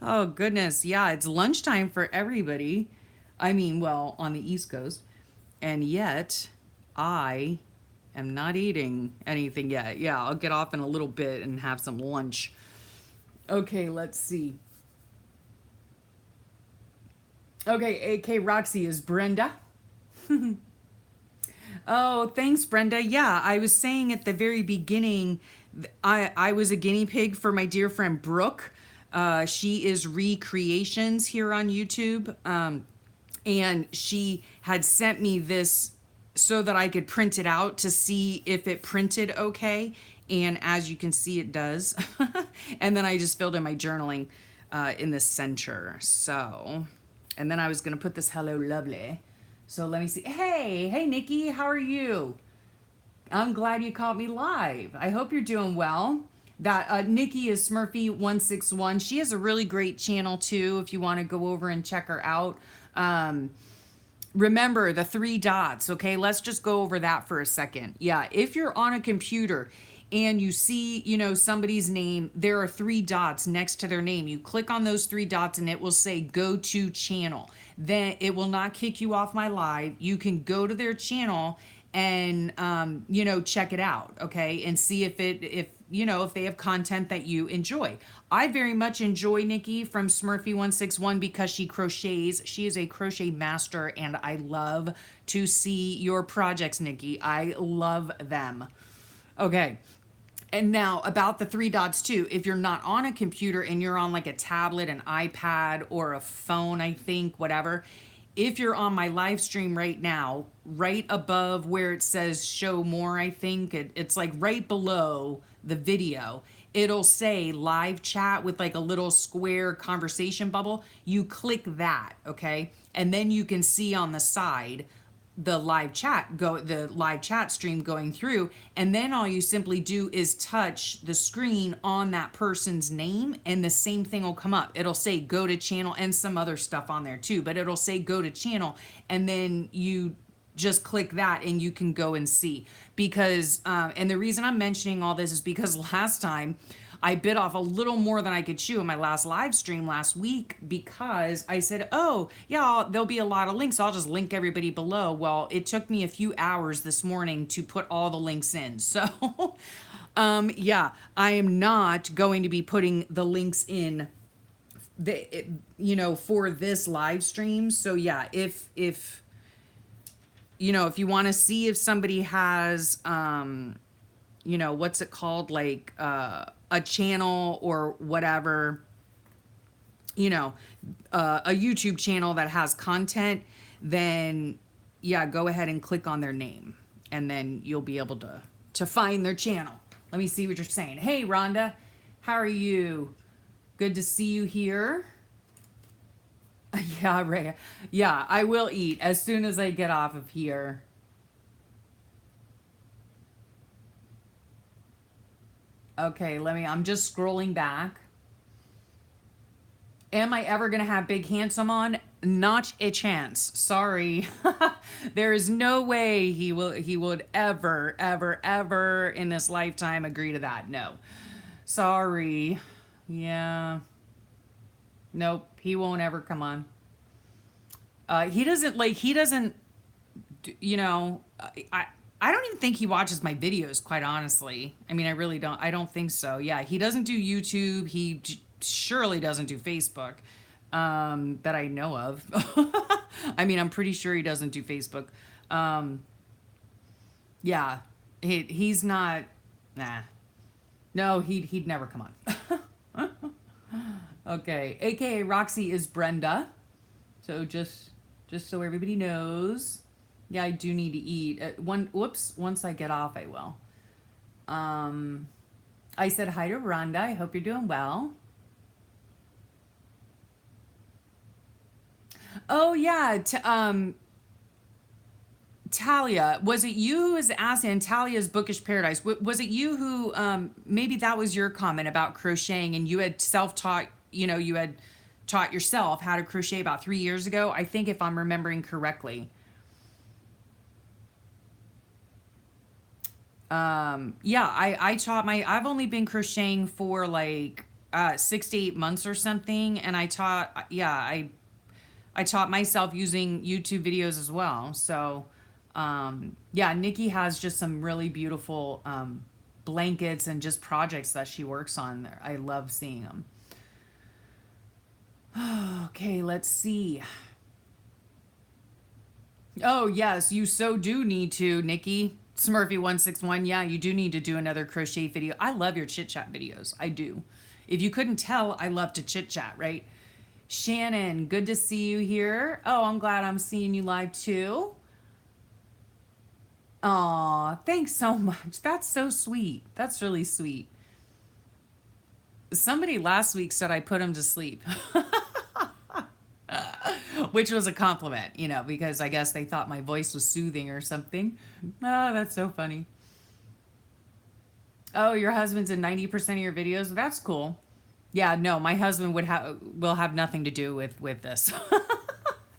Oh goodness, yeah, it's lunchtime for everybody. I mean, well, on the East Coast. And yet, I am not eating anything yet. Yeah, I'll get off in a little bit and have some lunch. Okay, let's see. Okay, AK Roxy is Brenda. Oh, thanks, Brenda. Yeah, I was saying at the very beginning, I was a guinea pig for my dear friend Brooke. She is Recreations here on YouTube. And she had sent me this so that I could print it out to see if it printed okay. And as you can see, it does. And then I just filled in my journaling in the center. So, and then I was going to put this hello, lovely. So let me see. Hey, Nikki, how are you? I'm glad you caught me live. I hope you're doing well. That Nikki is Smurfy161. She has a really great channel too. If you want to go over and check her out. Um, Remember the three dots, okay? Let's just go over that for a second. Yeah, if you're on a computer and you see, somebody's name, there are three dots next to their name. You click on those three dots and it will say go to channel. Then it will not kick you off my live. You can go to their channel and check it out, okay, and see if they have content that you enjoy. I very much enjoy Nikki from Smurfy161 because she crochets. She is a crochet master, and I love to see your projects, Nikki. I love them. Okay. And now about the three dots too. If you're not on a computer and you're on like a tablet, an iPad, or a phone, I think, whatever, if you're on my live stream right now, right above where it says show more, I think it's like right below the video, it'll say live chat with like a little square conversation bubble. You click that, okay? And then you can see on the side the live chat stream going through, and then all you simply do is touch the screen on that person's name and the same thing will come up. It'll say go to channel and some other stuff on there too, but it'll say go to channel, and then you just click that and you can go and see. Because and the reason I'm mentioning all this is because last time I bit off a little more than I could chew in my last live stream last week, because I said, oh, yeah, there'll be a lot of links. I'll just link everybody below. Well, it took me a few hours this morning to put all the links in. So, yeah, I am not going to be putting the links in for this live stream. So yeah, if you want to see if somebody has, what's it called? Like, a channel or whatever, a YouTube channel that has content, then yeah, go ahead and click on their name and then you'll be able to find their channel. Let me see what you're saying. Hey, Rhonda, how are you? Good to see you here. Yeah, Ray. Yeah, I will eat as soon as I get off of here. Okay, I'm just scrolling back. Am I ever going to have Big Handsome on? Not a chance. Sorry. There is no way he would ever in this lifetime agree to that. No. Sorry. Yeah. Nope, he won't ever come on. He doesn't, I I don't even think he watches my videos, quite honestly. I mean, I really don't. I don't think so. Yeah, he doesn't do YouTube. He surely doesn't do Facebook, that I know of. I mean, I'm pretty sure he doesn't do Facebook. Um, yeah, he's not. Nah, no, he'd never come on. Okay, AKA Roxy is Brenda. So just so everybody knows. Yeah, I do need to eat. Once I get off, I will. I said hi to Rhonda. I hope you're doing well. Oh yeah, Talia, was it you who was asking Talia's Bookish Paradise? Was it you who maybe that was your comment about crocheting, and you had self-taught, you had taught yourself how to crochet about 3 years ago, I think, if I'm remembering correctly. Yeah, I taught I've only been crocheting for like 6 to 8 months or something, and I taught myself using YouTube videos as well. So yeah, Nikki has just some really beautiful blankets and just projects that she works on there. I love seeing them. Okay, let's see. Oh, yes, you so do need to, Nikki. Smurfy161. Yeah, you do need to do another crochet video. I love your chit chat videos. I do. If you couldn't tell, I love to chit chat, right? Shannon, good to see you here. Oh, I'm glad I'm seeing you live too. Aw, thanks so much. That's so sweet. That's really sweet. Somebody last week said I put him to sleep, which was a compliment, because I guess they thought my voice was soothing or something. Oh, that's so funny. Oh, your husband's in 90% of your videos. That's cool. Yeah, no, my husband will have nothing to do with this.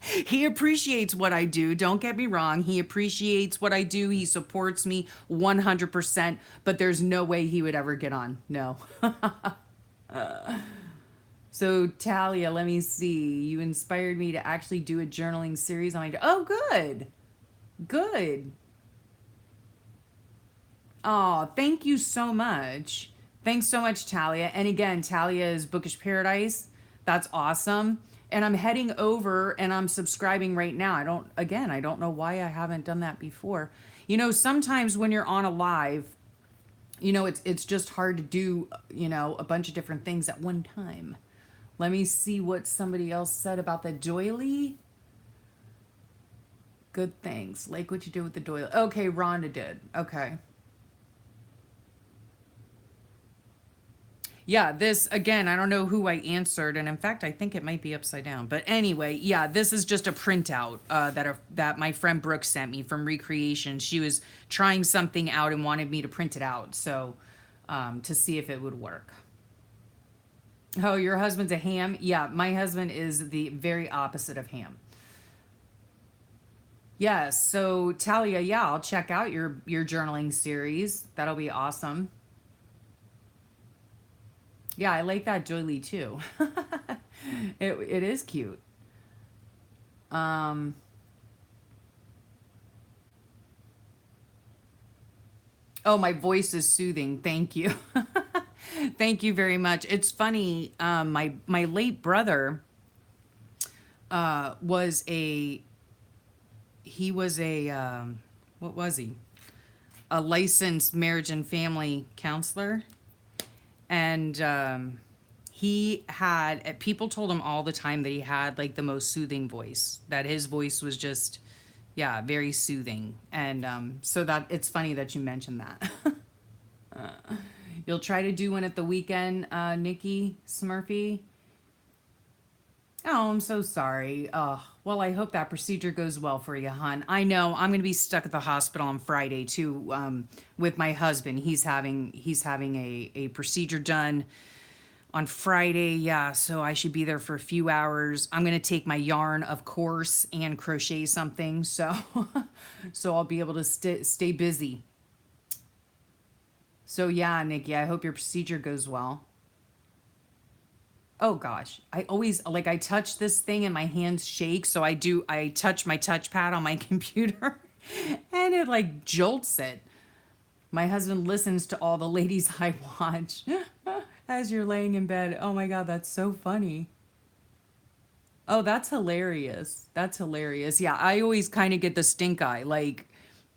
He appreciates what I do. Don't get me wrong. He appreciates what I do. He supports me 100%, but there's no way he would ever get on. No. So, Talia, let me see. You inspired me to actually do a journaling series on my. Oh, good. Good. Oh, thank you so much. Thanks so much, Talia. And again, Talia is Bookish Paradise. That's awesome. And I'm heading over and I'm subscribing right now. I don't know why I haven't done that before. Sometimes when you're on a live, it's just hard to do, a bunch of different things at one time. Let me see what somebody else said about the doily. Good things. Like what you did with the doily. Okay, Rhonda did. Okay. Yeah, this again, I don't know who I answered, and in fact, I think it might be upside down. But anyway, yeah, this is just a printout that my friend Brooke sent me from Recreation. She was trying something out and wanted me to print it out, so to see if it would work. Oh, your husband's a ham? Yeah, my husband is the very opposite of ham. Yes, so Talia, yeah, I'll check out your journaling series. That'll be awesome. Yeah, I like that doily too. It is cute. Um, oh, my voice is soothing. Thank you. Thank you very much. It's funny. My late brother was a he was a what was he? A licensed marriage and family counselor, and he had people told him all the time that he had like the most soothing voice. That his voice was just, yeah, very soothing. And so that it's funny that you mentioned that. You'll try to do one at the weekend, Nikki Smurfy. Oh, I'm so sorry. Oh, well, I hope that procedure goes well for you, hon. I know I'm going to be stuck at the hospital on Friday too, with my husband. He's having a procedure done on Friday. Yeah, so I should be there for a few hours. I'm going to take my yarn, of course, and crochet something. So, so I'll be able to stay busy. So yeah, Nikki, I hope your procedure goes well. Oh gosh, I always like I touch this thing and my hands shake. So I touch my touchpad on my computer and it like jolts it. My husband listens to all the ladies I watch as you're laying in bed. Oh my God, that's so funny. Oh, that's hilarious. That's hilarious. Yeah, I always kind of get the stink eye. Like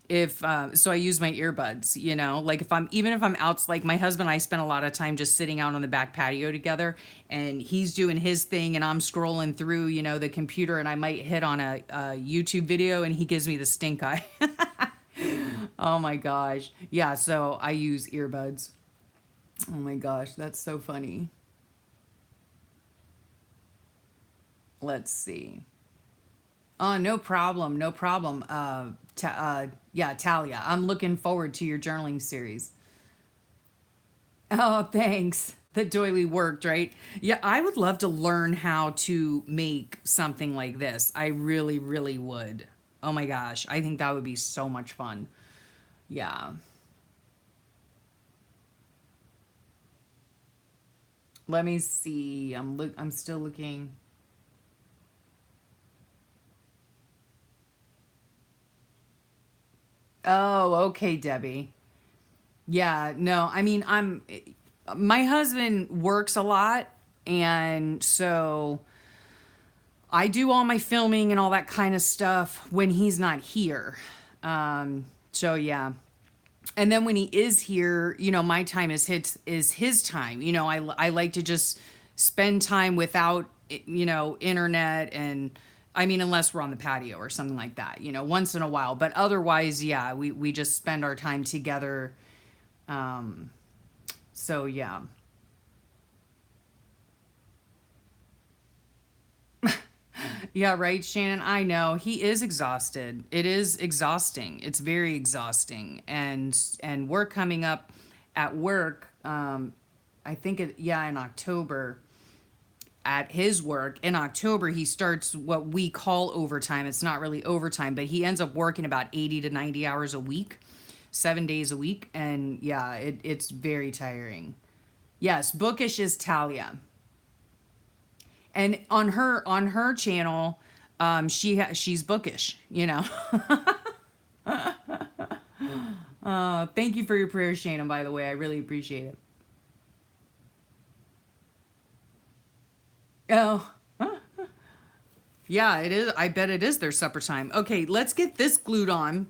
if so I use my earbuds, like if I'm out, like my husband and I spend a lot of time just sitting out on the back patio together, and he's doing his thing and I'm scrolling through, the computer, and I might hit on a YouTube video and he gives me the stink eye. Oh my gosh. Yeah, so I use earbuds. Oh my gosh, that's so funny. Let's see. No problem, no problem. Yeah, Talia, I'm looking forward to your journaling series. Oh, thanks. The doily worked, right? Yeah, I would love to learn how to make something like this. I really, really would. Oh my gosh, I think that would be so much fun. Yeah. Let me see. I'm still looking. Oh, okay, Debbie. Yeah, no, I mean, my husband works a lot, and so I do all my filming and all that kind of stuff when he's not here. So yeah. And then when he is here, my time is his time. I like to just spend time without internet, and I mean, unless we're on the patio or something like that, once in a while. But otherwise, yeah, we just spend our time together. Um, so yeah. Yeah, right, Shannon. I know he is exhausted. It is exhausting. It's very exhausting, and we're coming up at work. I think in October at his work in October he starts what we call overtime. It's not really overtime, but he ends up working about 80 to 90 hours a week, 7 days a week, and yeah, it's very tiring. Yes, bookish is Talia. And on her channel, she's bookish. Thank you for your prayers, Shannon, by the way. I really appreciate it. Oh, yeah, it is. I bet it is their supper time. Okay, let's get this glued on.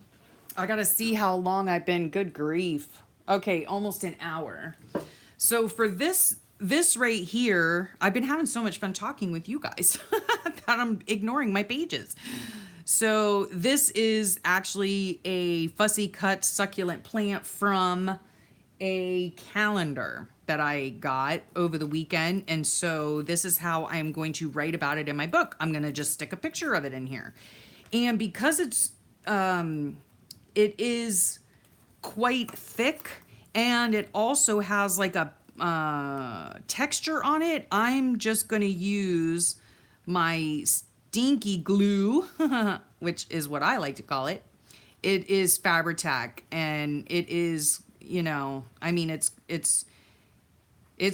I gotta see how long I've been. Good grief. Okay, almost an hour. So for this right here, I've been having so much fun talking with you guys that I'm ignoring my pages. So this is actually a fussy cut succulent plant from a calendar that I got over the weekend. And so this is how I'm going to write about it in my book. I'm going to just stick a picture of it in here. And because it is quite thick, and it also has like a texture on it, I'm just going to use my stinky glue, which is what I like to call it. It is Fabri-Tac, and it is, I mean, it's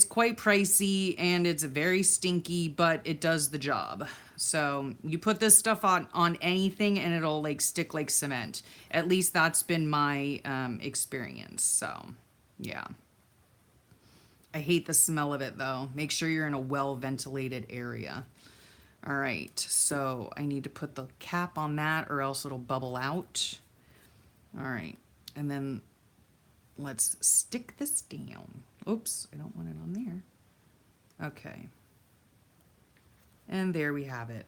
quite pricey, and it's very stinky, but it does the job. So you put this stuff on anything and it'll like stick like cement. At least that's been my experience. So yeah. I hate the smell of it though. Make sure you're in a well ventilated area. All right, so I need to put the cap on that or else it'll bubble out. All right, and then let's stick this down. Oops, I don't want it on there. Okay. And there we have it.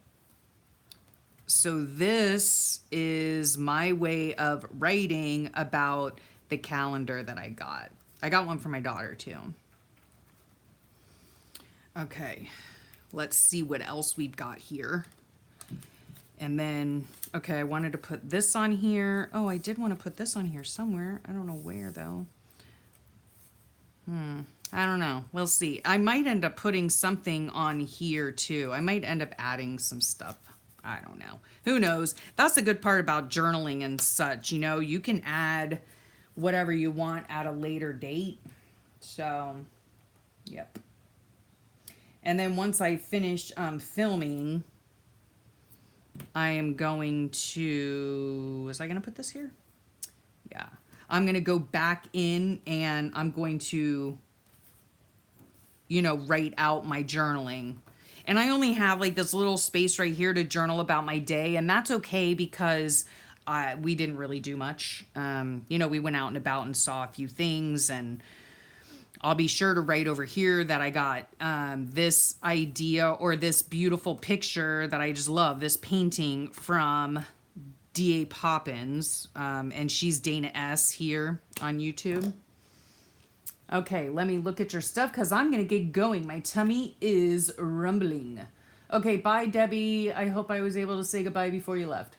So this is my way of writing about the calendar that I got. I got one for my daughter too. Okay, let's see what else we've got here. And then, okay, I wanted to put this on here. Oh, I did want to put this on here somewhere. I don't know where though. I don't know. We'll see. I might end up putting something on here too. I might end up adding some stuff. I don't know. Who knows? That's the good part about journaling and such. You can add whatever you want at a later date. So, yep. And then once I finish filming, I am going to, was I going to put this here? Yeah. I'm going to go back in and I'm going to, write out my journaling. And I only have like this little space right here to journal about my day. And that's okay because we didn't really do much. We went out and about and saw a few things, and I'll be sure to write over here that I got this idea or this beautiful picture that I just love, this painting from D.A. Poppins, and she's Dana S. here on YouTube. Okay, let me look at your stuff because I'm going to get going. My tummy is rumbling. Okay, bye, Debbie. I hope I was able to say goodbye before you left.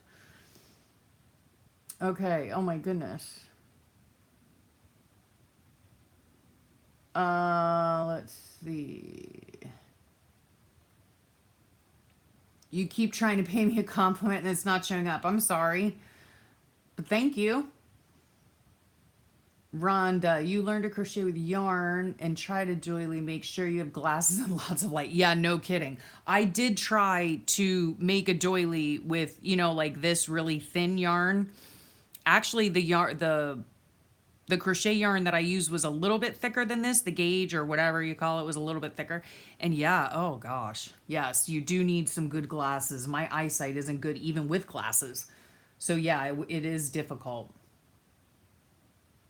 Okay, oh my goodness. Let's see. You keep trying to pay me a compliment and it's not showing up. I'm sorry. But thank you. Rhonda, you learn to crochet with yarn and try to doily make sure you have glasses and lots of light. Yeah, no kidding. I did try to make a doily with, like this really thin yarn. Actually, the crochet yarn that I used was a little bit thicker than this. The gauge or whatever you call it was a little bit thicker. And yeah, oh gosh. Yes, you do need some good glasses. My eyesight isn't good even with glasses. So yeah, it is difficult.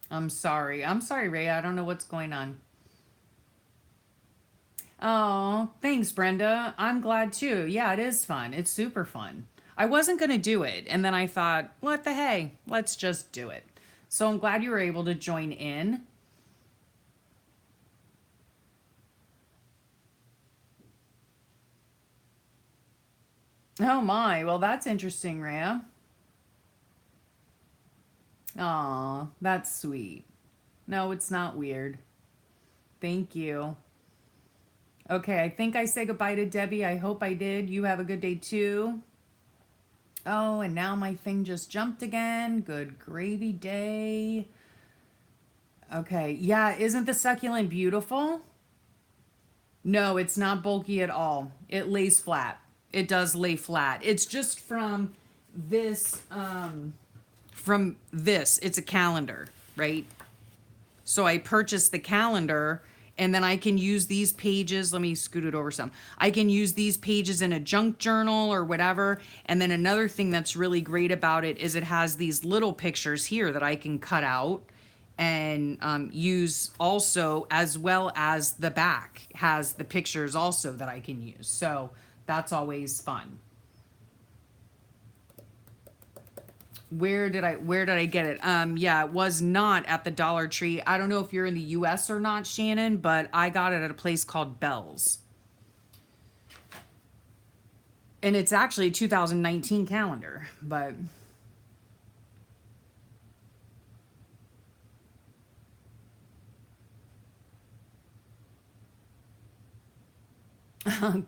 I'm sorry. I'm sorry, Ray. I don't know what's going on. Oh, thanks, Brenda. I'm glad too. Yeah, it is fun. It's super fun. I wasn't going to do it. And then I thought, what the hey? Let's just do it. So I'm glad you were able to join in. Oh my. Well, that's interesting, Rhea. Aw, that's sweet. No, it's not weird. Thank you. Okay, I think I said goodbye to Debbie. I hope I did. You have a good day too. Oh, and now my thing just jumped again. Good gravy day. Okay, yeah, isn't the succulent beautiful? No, it's not bulky at all. It lays flat. It does lay flat. It's just from this. It's a calendar, right? So I purchased the calendar and then I can use these pages. Let me scoot it over some. I can use these pages in a junk journal or whatever. And then another thing that's really great about it is it has these little pictures here that I can cut out and use also, as well as the back has the pictures also that I can use. So that's always fun. Where did I get it? Yeah, it was not at the Dollar Tree. I don't know if you're in the US or not, Shannon, but I got it at a place called Bell's. And it's actually a 2019 calendar, but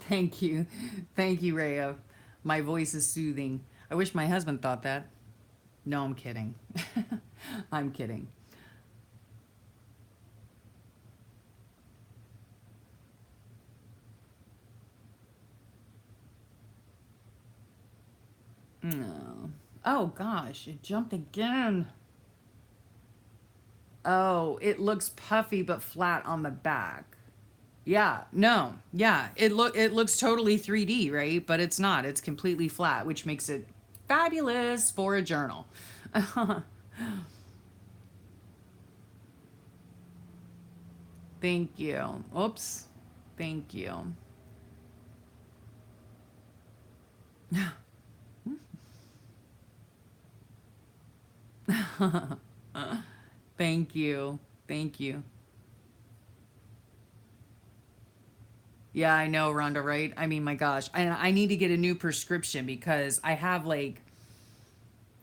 thank you. Thank you, Rhea. My voice is soothing. I wish my husband thought that. No, I'm kidding. I'm kidding. No. Oh gosh, it jumped again. Oh, it looks puffy but flat on the back. Yeah, no. Yeah, it looks totally 3D, right? But it's not. It's completely flat, which makes it fabulous for a journal. Thank you. Oops. Thank you. Thank you. Thank you. Yeah, I know, Rhonda, right? I mean, my gosh. I need to get a new prescription because I have like,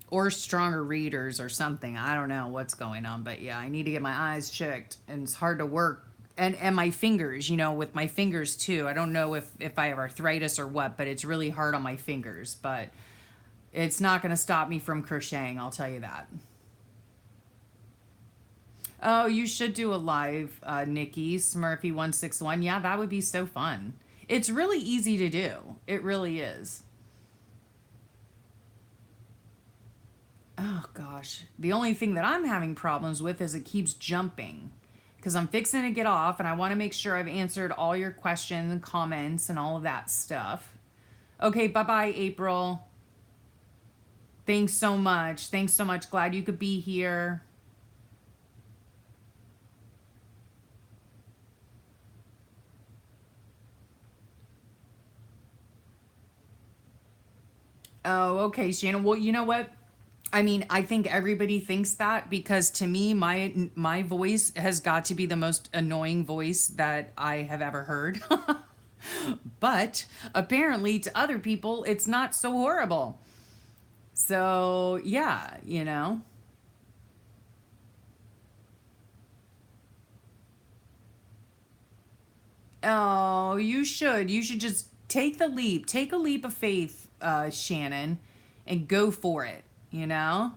or stronger readers or something. I don't know what's going on, but yeah, I need to get my eyes checked and it's hard to work. And my fingers, with my fingers too. I don't know if I have arthritis or what, but it's really hard on my fingers, but it's not going to stop me from crocheting, I'll tell you that. Oh, you should do a live, Nikki Smurfy161. Yeah, that would be so fun. It's really easy to do. It really is. Oh gosh. The only thing that I'm having problems with is it keeps jumping. Because I'm fixing to get off and I want to make sure I've answered all your questions and comments and all of that stuff. Okay, bye bye, April. Thanks so much. Thanks so much. Glad you could be here. Oh, okay, Shannon. Well, you know what? I mean, I think everybody thinks that because to me, my voice has got to be the most annoying voice that I have ever heard. But apparently, to other people, it's not so horrible. So yeah. Oh, you should. You should just take the leap. Take a leap of faith, Shannon, and go for it. You know?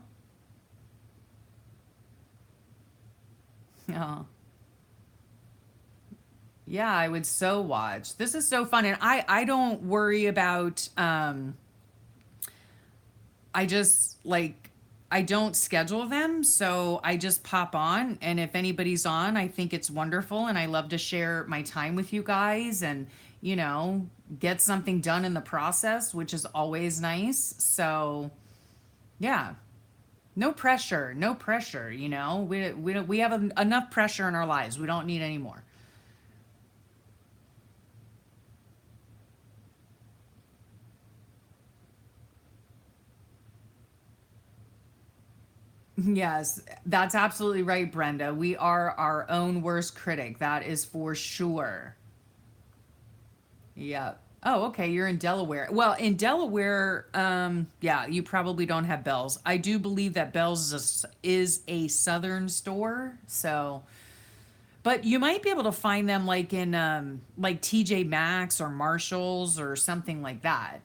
Oh, yeah, I would so watch. This is so fun. And I don't worry about, I just like, I don't schedule them. So I just pop on. And if anybody's on, I think it's wonderful. And I love to share my time with you guys and, you know, get something done in the process, which is always nice. So, yeah. No pressure, no pressure, you know. We have enough pressure in our lives. We don't need any more. Yes, that's absolutely right, Brenda. We are our own worst critic. That is for sure. Yeah. Oh, okay. You're in Delaware. Well, in Delaware, yeah, you probably don't have Bell's. I do believe that Bell's is a southern store, so but you might be able to find them like in like TJ Maxx or Marshalls or something like that.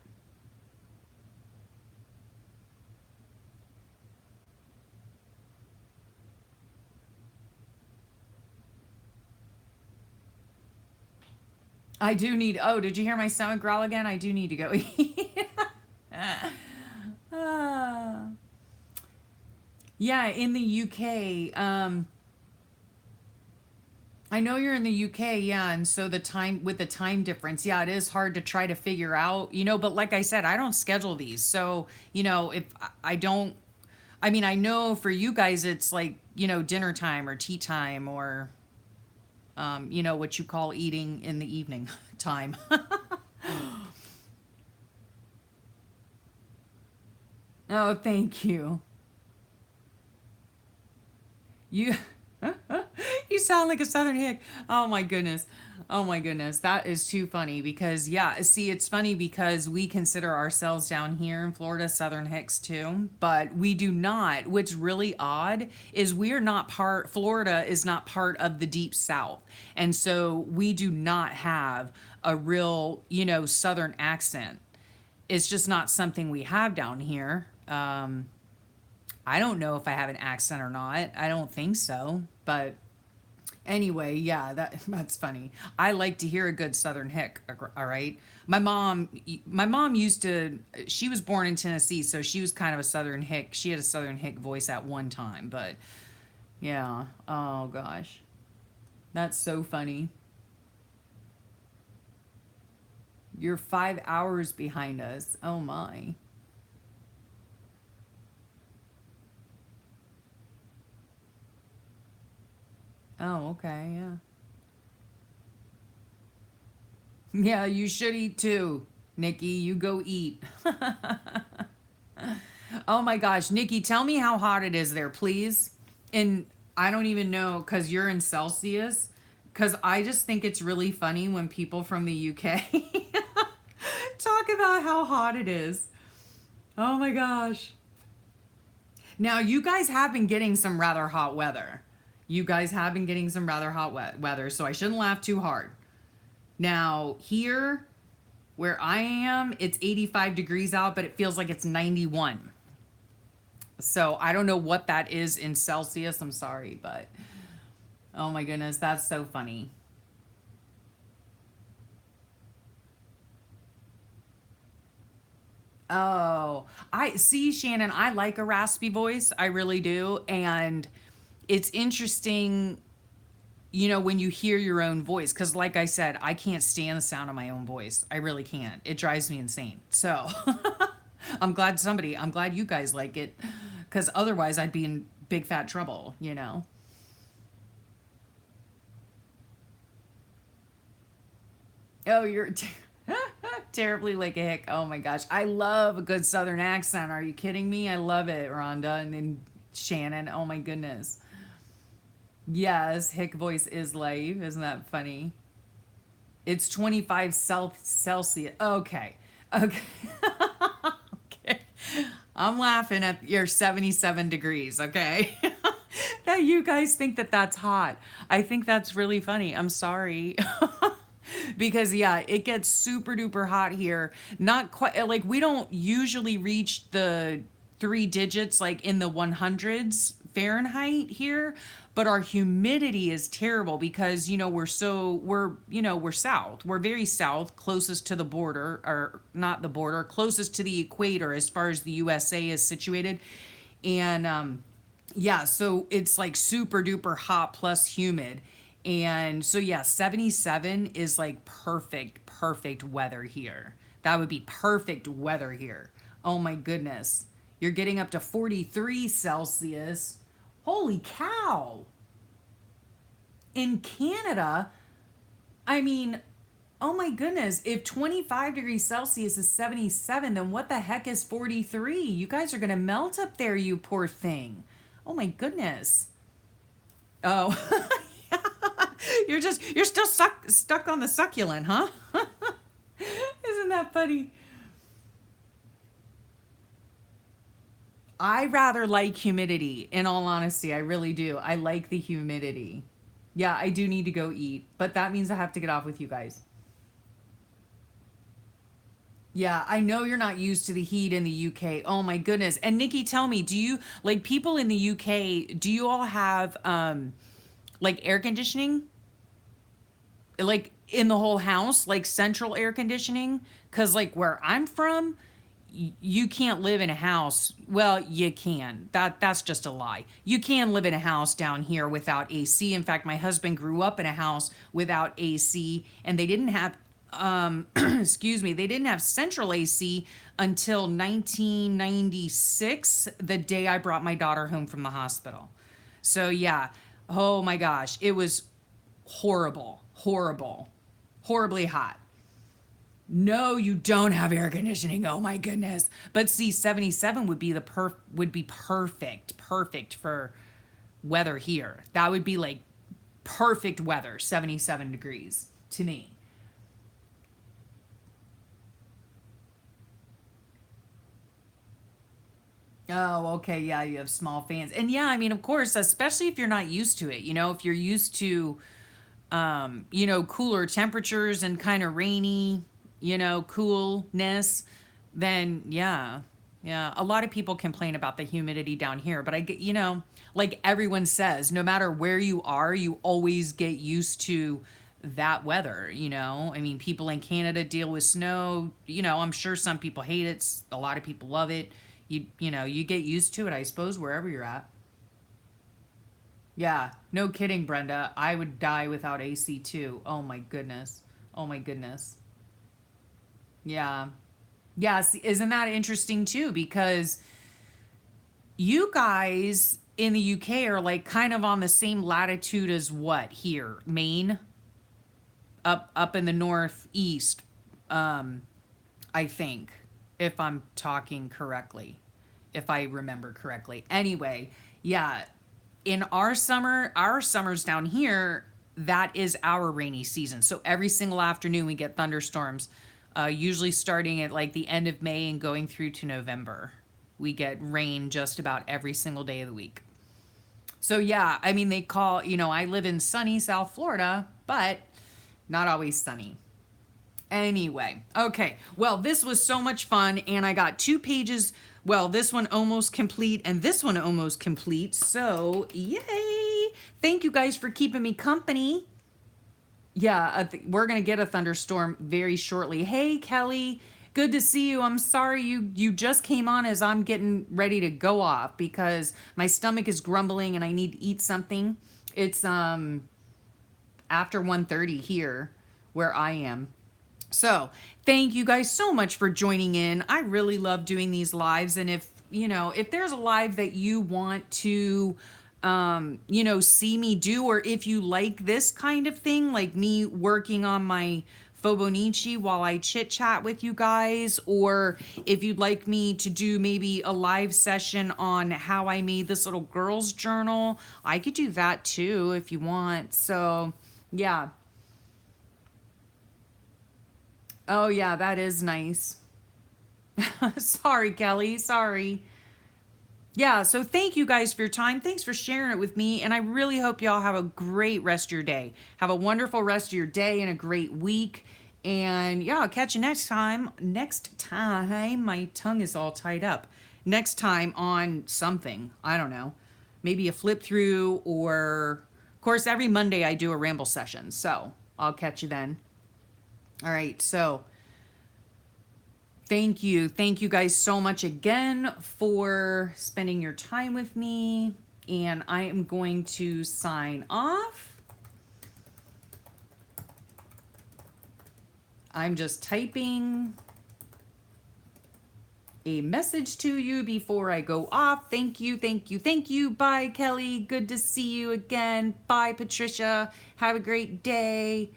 I do need. Oh, did you hear my stomach growl again? I do need to go eat. Ah. Yeah, in the UK. I know you're in the UK, yeah, and so the time with the time difference, yeah, it is hard to try to figure out, you know, but like I said, I don't schedule these. So, you know, if I don't, I mean, I know for you guys it's like, you know, dinner time or tea time or, you know, what you call eating in the evening time. Oh, thank you. You you sound like a southern hick. Oh my goodness. Oh my goodness. That is too funny because yeah, see it's funny because we consider ourselves down here in Florida southern hicks too, but we do not. What's really odd is we are not part Florida is not part of the deep south. And so we do not have a real, you know, southern accent. It's just not something we have down here. I don't know if I have an accent or not. I don't think so. But anyway, yeah, that's funny. I like to hear a good Southern hick. All right. My mom used to. She was born in Tennessee, so she was kind of a Southern hick. She had a Southern hick voice at one time, but yeah. Oh gosh, that's so funny. You're 5 hours behind us. Oh my. Oh okay. Yeah. Yeah, you should eat too, Nikki. You go eat. Oh my gosh, Nikki, tell me how hot it is there, please. And I don't even know because you're in Celsius. Because I just think it's really funny when people from the UK talk about how hot it is. Oh my gosh. Now, you guys have been getting some rather hot weather. You guys have been getting some rather hot weather, so I shouldn't laugh too hard. Now, here where I am, it's 85 degrees out, but it feels like it's 91. So I don't know what that is in Celsius. I'm sorry, but oh my goodness, that's so funny. Oh, I see, Shannon. I like a raspy voice. I really do. And it's interesting, you know, when you hear your own voice. Because, like I said, I can't stand the sound of my own voice. I really can't. It drives me insane. So I'm glad you guys like it. Because otherwise, I'd be in big fat trouble, you know? Oh, you're terribly like a hick. Oh my gosh. I love a good southern accent. Are you kidding me? I love it, Rhonda. And then Shannon. Oh my goodness. Yes, hick voice is live. Isn't that funny? It's 25 Celsius. Okay. Okay. Okay. I'm laughing at your 77 degrees. Okay. Now you guys think that that's hot. I think that's really funny. I'm sorry. Because yeah, it gets super duper hot here. Not quite like we don't usually reach the three digits like in the 100s Fahrenheit here, but our humidity is terrible because, we're south. We're very south, closest to the border, or not the border, closest to the equator as far as the USA is situated. And yeah, so it's like super duper hot plus humid. And so yeah, 77 is like perfect weather here. That would be perfect weather here. Oh my goodness. You're getting up to 43 Celsius. Holy cow. In Canada, I mean, oh my goodness, if 25 degrees Celsius is 77, then what the heck is 43? You guys are going to melt up there, you poor thing. Oh my goodness. Oh, you're still stuck on the succulent, huh? Isn't that funny? I rather like humidity, in all honesty. I really do. I like the humidity. Yeah, I do need to go eat, but that means I have to get off with you guys. Yeah, I know you're not used to the heat in the UK. Oh my goodness. And Nikki, tell me, do you like people in the UK, do you all have like air conditioning? Like in the whole house, like central air conditioning? Cuz like where I'm from, you can't live in a house. Well, you can. That's just a lie. You can live in a house down here without AC. In fact, my husband grew up in a house without AC, and they didn't have excuse me, they didn't have central AC until 1996, the day I brought my daughter home from the hospital. So yeah, oh my gosh, it was horrible, horribly hot. No, you don't have air conditioning. Oh my goodness. But see, 77 would be would be perfect for weather here. That would be like perfect weather, 77 degrees to me. Oh, okay. Yeah, you have small fans. And yeah, I mean, of course, especially if you're not used to it, if you're used to cooler temperatures and kind of rainy, coolness, then yeah. Yeah, a lot of people complain about the humidity down here, but I get, like everyone says, no matter where you are, you always get used to that weather. I mean, people in Canada deal with snow, I'm sure some people hate it, a lot of people love it. You get used to it, I suppose, wherever you're at. Yeah, no kidding, Brenda. I would die without AC too. Oh my goodness. Oh my goodness. Yeah. Yes, isn't that interesting too? Because you guys in the UK are like kind of on the same latitude as what here? Maine? Up in the northeast, I think, if I'm talking correctly, if I remember correctly. Anyway, yeah, in our summers down here, that is our rainy season. So every single afternoon we get thunderstorms, usually starting at like the end of May and going through to November. We get rain just about every single day of the week. So yeah, I mean, I live in sunny South Florida, but not always sunny. Anyway, okay. Well, this was so much fun, and I got 2 pages. Well, this one almost complete, and this one almost complete. So, yay! Thank you guys for keeping me company. Yeah, we're gonna get a thunderstorm very shortly. Hey, Kelly, good to see you. I'm sorry you just came on as I'm getting ready to go off because my stomach is grumbling and I need to eat something. It's after 1:30 here where I am. So, thank you guys so much for joining in. I really love doing these lives. And if there's a live that you want to, see me do, or if you like this kind of thing, like me working on my Fauxbonichi while I chit chat with you guys, or if you'd like me to do maybe a live session on how I made this little girl's journal, I could do that too if you want. So, yeah. Oh, yeah, that is nice. Sorry, Kelly. Sorry. Yeah, so thank you guys for your time. Thanks for sharing it with me. And I really hope y'all have a great rest of your day. Have a wonderful rest of your day and a great week. And yeah, I'll catch you next time. Next time, my tongue is all tied up. Next time on something. I don't know. maybe a flip through, or of course, every Monday I do a ramble session. So I'll catch you then. All right. So thank you. Thank you guys so much again for spending your time with me. And I am going to sign off. I'm just typing a message to you before I go off. Thank you, thank you, thank you. Bye, Kelly. Good to see you again. Bye, Patricia. Have a great day.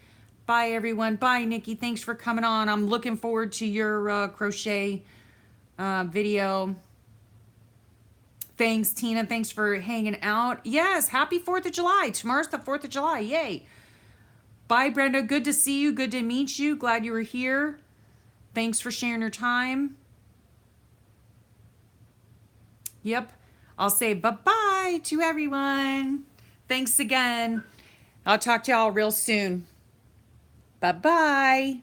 Bye, everyone. Bye, Nikki. Thanks for coming on. I'm looking forward to your crochet video. Thanks, Tina. Thanks for hanging out. Yes, happy 4th of July. Tomorrow's the 4th of July. Yay. Bye, Brenda. Good to see you. Good to meet you. Glad you were here. Thanks for sharing your time. Yep. I'll say bye-bye to everyone. Thanks again. I'll talk to y'all real soon. Bye-bye.